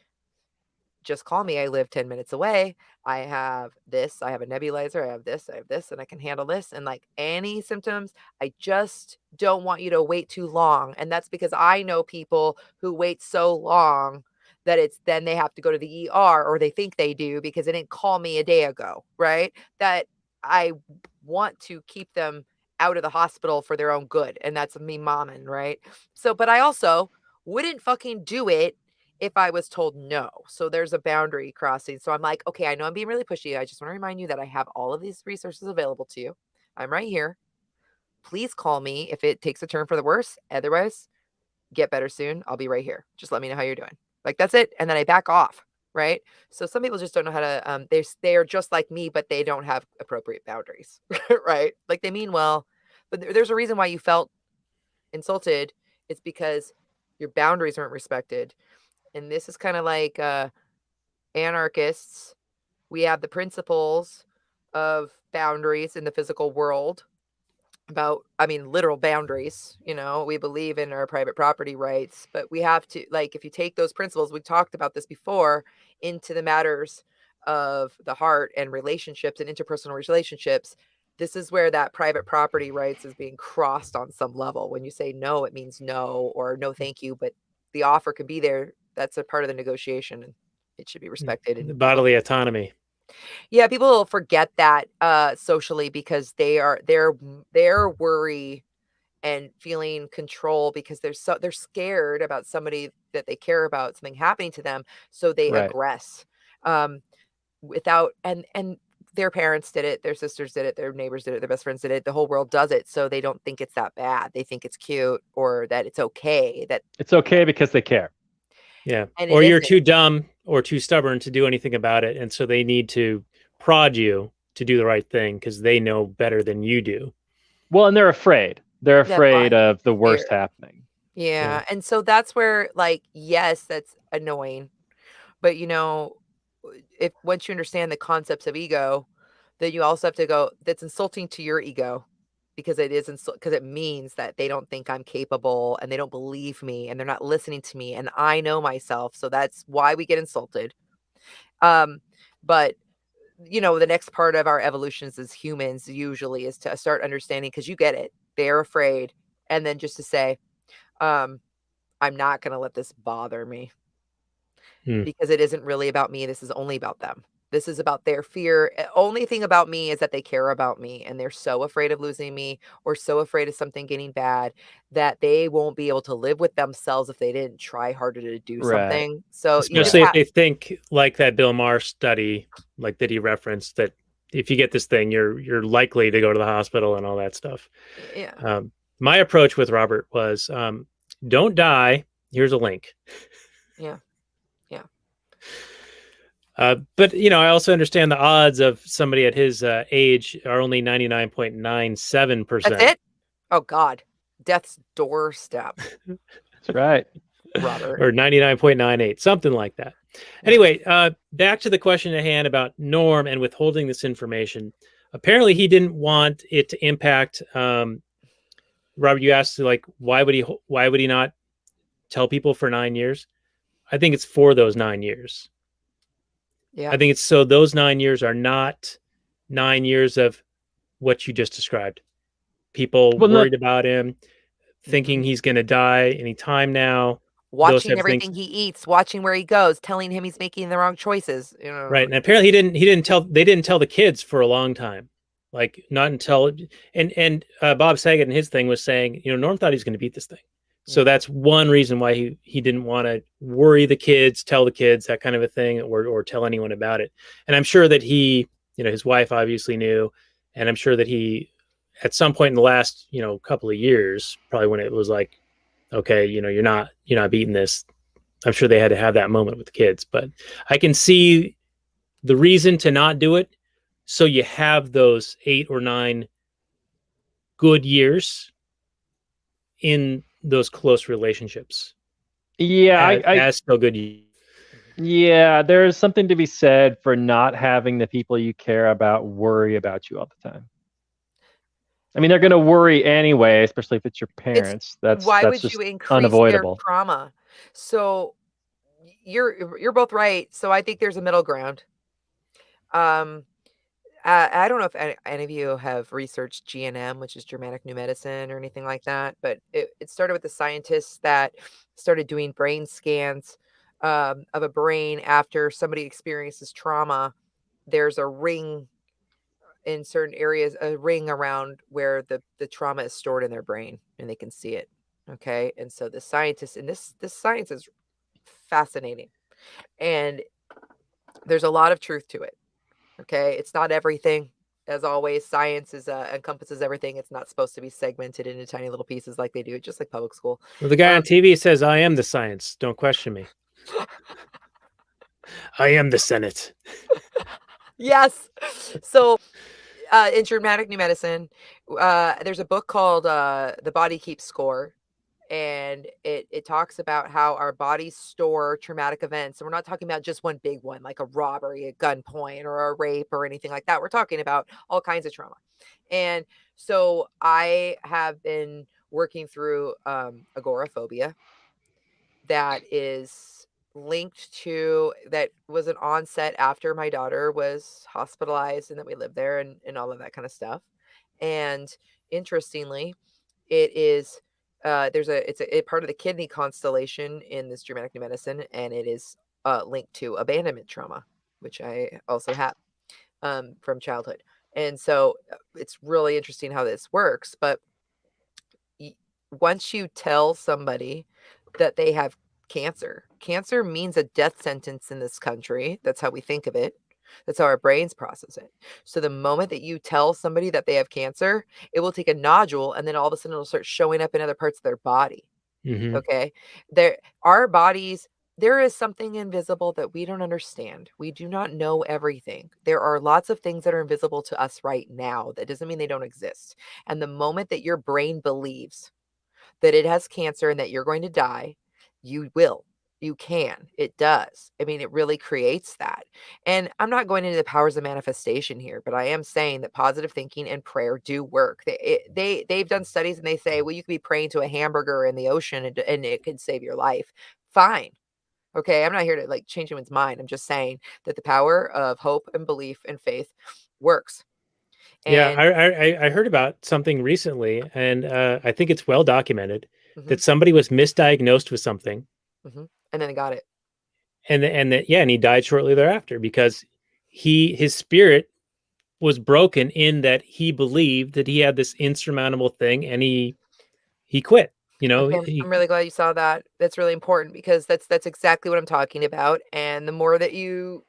just call me. I live 10 minutes away. I have this, I have a nebulizer, I have this, and I can handle this. And like any symptoms, I just don't want you to wait too long. And that's because I know people who wait so long that then they have to go to the ER, or they think they do because they didn't call me a day ago, right? That I want to keep them out of the hospital for their own good. And that's me momming, right? So, but I also wouldn't fucking do it if I was told no. So there's a boundary crossing. So I'm like, okay, I know I'm being really pushy. I just want to remind you that I have all of these resources available to you. I'm right here. Please call me if it takes a turn for the worse. Otherwise, get better soon. I'll be right here. Just let me know how you're doing. Like, that's it. And then I back off. Right. So some people just don't know how to, they're just like me, but they don't have appropriate boundaries. Right. Like, they mean well, but there's a reason why you felt insulted. It's because your boundaries weren't respected. And this is kind of like anarchists. We have the principles of boundaries in the physical world literal boundaries. We believe in our private property rights, but we have to, like, if you take those principles, we talked about this before, into the matters of the heart and relationships and interpersonal relationships, this is where that private property rights is being crossed on some level. When you say no, it means no, or no, thank you, but the offer could be there. That's a part of the negotiation, and it should be respected. The And bodily autonomy. yeah, people forget that socially, because their worry and feeling control, because they're scared about somebody that they care about, something happening to them, so they Right. aggress without, and their parents did it, their sisters did it, their neighbors did it, their best friends did it, the whole world does it, so they don't think it's that bad. They think it's cute, or that it's okay, that It's okay because they care. Yeah. And Or it you're isn't. too dumb or too stubborn to do anything about it. And so they need to prod you to do the right thing because they know better than you do. Well, and they're afraid. They're That's afraid why. of the worst Scared. happening. Yeah. And so that's where, like, yes, that's annoying. But if once you understand the concepts of ego, then you also have to go, that's insulting to your ego, because it is because it means that they don't think I'm capable, and they don't believe me, and they're not listening to me, and I know myself. So that's why we get insulted. But the next part of our evolutions as humans usually is to start understanding, because you get it. They're afraid. And then just to say, I'm not going to let this bother me, because it isn't really about me. This is only about them. This is about their fear. Only thing about me is that they care about me, and they're so afraid of losing me, or so afraid of something getting bad, that they won't be able to live with themselves if they didn't try harder to do Right. something. So Especially if they think, like that Bill Maher study, like that he referenced, that if you get this thing, you're likely to go to the hospital and all that stuff. Yeah. My approach with Robert was, don't die. Here's a link. Yeah. Yeah. But I also understand the odds of somebody at his age are only 99.97%. That's it? Oh God. Death's doorstep. That's right. Robert. Or 99.98, something like that. Anyway, back to the question at hand about Norm and withholding this information. Apparently he didn't want it to impact, Robert, you asked, like, why would he not tell people for 9 years? I think it's for those 9 years. Yeah. I think it's so those 9 years are not 9 years of what you just described. People worried about him, thinking he's going to die any time now. Watching everything he eats, watching where he goes, telling him he's making the wrong choices. Right. And apparently they didn't tell the kids for a long time. Like, not until, and Bob Saget and his thing was saying, Norm thought he was going to beat this thing. So that's one reason why he didn't want to worry the kids, tell the kids, that kind of a thing, or tell anyone about it. And I'm sure that he, his wife obviously knew, and I'm sure that he, at some point in the last, couple of years, probably when it was like, okay, you're not beating this. I'm sure they had to have that moment with the kids, but I can see the reason to not do it. So you have those 8 or 9 good years in those close relationships. Yeah, as still good. Yeah, there's something to be said for not having the people you care about worry about you all the time. I mean, they're going to worry anyway, especially if it's your parents. Why would you increase unavoidable. Their trauma? So you're both right. So I think there's a middle ground. I don't know if any of you have researched GNM, which is Germanic New Medicine, or anything like that, but it started with the scientists that started doing brain scans of a brain after somebody experiences trauma. There's a ring in certain areas, a ring around where the trauma is stored in their brain, and they can see it. Okay, and so the scientists, and this science is fascinating, and there's a lot of truth to it. Okay, it's not everything. As always, science is encompasses everything. It's not supposed to be segmented into tiny little pieces like they do, just like public school. Well, the guy on TV says, "I am the science. Don't question me. I am the Senate." Yes. So, in Germanic New Medicine, there's a book called "The Body Keeps Score," and it talks about how our bodies store traumatic events. And we're not talking about just one big one, like a robbery, a gunpoint, or a rape, or anything like that. We're talking about all kinds of trauma. And so I have been working through agoraphobia that is linked to, that was an onset after my daughter was hospitalized and that we lived there, and all of that kind of stuff. And interestingly, it is it's a part of the kidney constellation in this Germanic New Medicine, and it is linked to abandonment trauma, which I also have from childhood. And so it's really interesting how this works. But once you tell somebody that they have cancer means a death sentence in this country. That's how we think of it. That's how our brains process it. So the moment that you tell somebody that they have cancer, it will take a nodule, and then all of a sudden it'll start showing up in other parts of their body. Mhm. Okay. Our bodies, there is something invisible that we don't understand. We do not know everything. There are lots of things that are invisible to us right now. That doesn't mean they don't exist. And the moment that your brain believes that it has cancer and that you're going to die, you will. You can. It does. I mean, it really creates that. And I'm not going into the powers of manifestation here, but I am saying that positive thinking and prayer do work. They've done studies, and they say, well, you could be praying to a hamburger in the ocean, and it could save your life. Fine. Okay. I'm not here to like change anyone's mind. I'm just saying that the power of hope and belief and faith works. Yeah, And I heard about something recently, and I think it's well documented mhm, that somebody was misdiagnosed with something, mhm. And then I got it. and he died shortly thereafter because his spirit was broken in that he believed that he had this insurmountable thing, and he quit. You know, Okay, I'm really glad you saw that. That's really important, because that's exactly what I'm talking about. And the more that you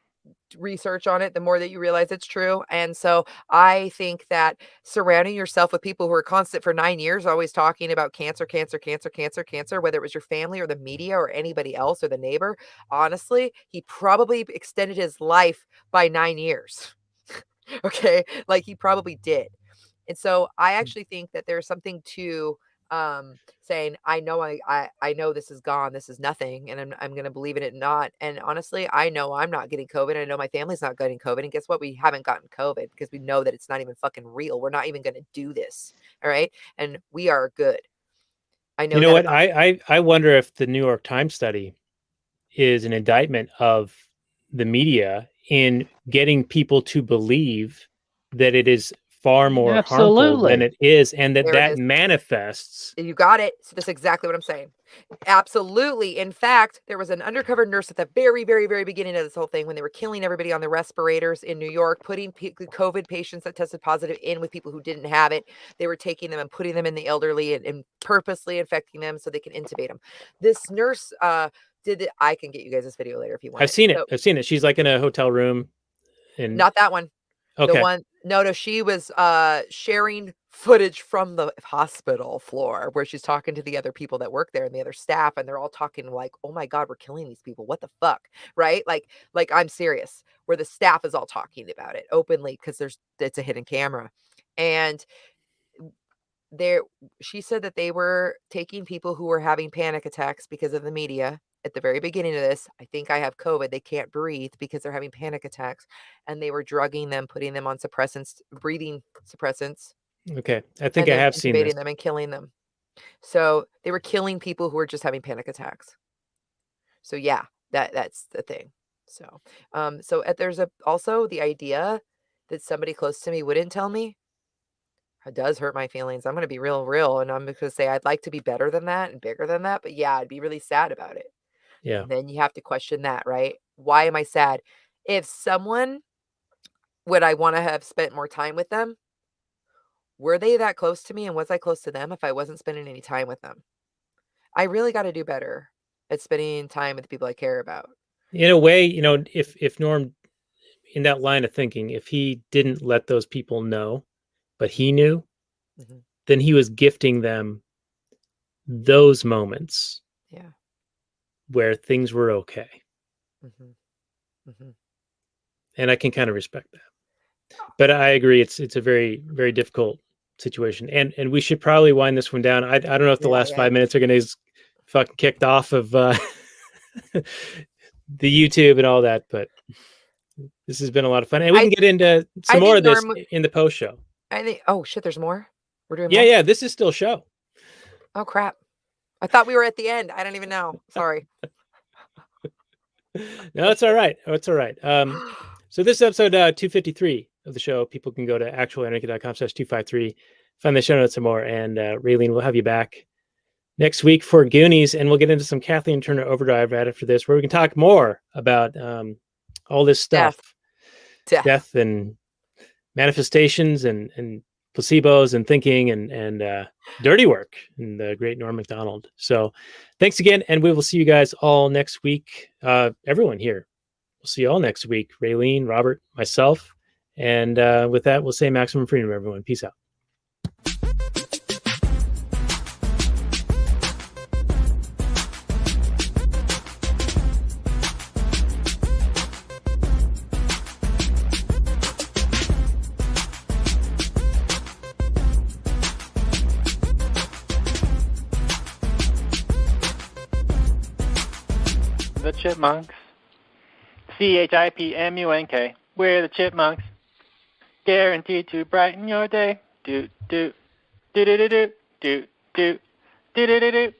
research on it, the more that you realize it's true. And so I think that surrounding yourself with people who are constant for 9 years, always talking about cancer, cancer, cancer, cancer, cancer, whether it was your family or the media or anybody else or the neighbor, honestly, he probably extended his life by 9 years. Okay, like he probably did. And so I actually think that there's something to saying, I know this is gone, this is nothing, and I'm gonna believe in it not. And honestly, I know I'm not getting COVID. I know my family's not getting COVID. And guess what? We haven't gotten COVID because we know that it's not even fucking real. We're not even gonna do this. All right. And we are good. I You know know that what? about I wonder if the New York Times study is an indictment of the media in getting people to believe that it is far more harmful than Absolutely. it is, and there it that is. manifests. You got it. So that's exactly what I'm saying. Absolutely. In fact, there was an undercover nurse at the very, very, very beginning of this whole thing when they were killing everybody on the respirators in New York, putting COVID patients that tested positive in with people who didn't have it. They were taking them and putting them in the elderly, and purposely infecting them so they can intubate them. This nurse did it. I can get you guys this video later if you want I've it. seen it. So, I've seen it. She's like in a hotel room, and not that one. The okay, one, no, she was sharing footage from the hospital floor where she's talking to the other people that work there and the other staff, and they're all talking like, "Oh my God, we're killing these people. What the fuck?" Right? Like I'm serious. Where the staff is all talking about it openly because it's a hidden camera. And there she said that they were taking people who were having panic attacks because of the media at the very beginning of this. I think I have COVID. They can't breathe because they're having panic attacks. And they were drugging them, putting them on suppressants, breathing suppressants, okay. I think and I then have seen this. intubating them and killing them. So they were killing people who were just having panic attacks. So yeah, That's the thing. So, there's also the idea that somebody close to me wouldn't tell me. It does hurt my feelings. I'm going to be real, and I'm going to say I'd like to be better than that and bigger than that. But yeah, I'd be really sad about it. Yeah. And then you have to question that, right? Why am I sad? If someone would I want to have spent more time with them, were they that close to me, and was I close to them if I wasn't spending any time with them? I really got to do better at spending time with the people I care about. In a way, if Norm, in that line of thinking, if he didn't let those people know, but he knew, Mhm. then he was gifting them those moments Yeah. where things were okay. Mhm. Mhm. And I can kind of respect that. But I agree, it's a very, very difficult situation. And we should probably wind this one down. I don't know if the Yeah, last yeah. 5 minutes are going to fucking kicked off of the YouTube and all that, but this has been a lot of fun. And we can get into some more of this in the post show. I think. Oh shit! There's more. We're doing. Yeah, more? yeah. This is still show. Oh crap! I thought we were at the end. I don't even know. Sorry. No, it's all right. It's all right. So this is episode 253 of the show. People can go to actualanarchy.com/253, find the show notes some more, and Raylene, we'll have you back next week for Goonies, and we'll get into some Kathleen Turner Overdrive right after this, where we can talk more about all this stuff, death and manifestations and placebos and thinking and dirty work and the great Norm MacDonald. So thanks again, and we will see you guys all next week. Everyone here, we'll see you all next week. Raylene, Robert, myself, and with that, we'll say maximum freedom, everyone. Peace out. The Chipmunks. CHIPMUNK. We're the Chipmunks. Guaranteed to brighten your day. Do do do do do do do do do do do.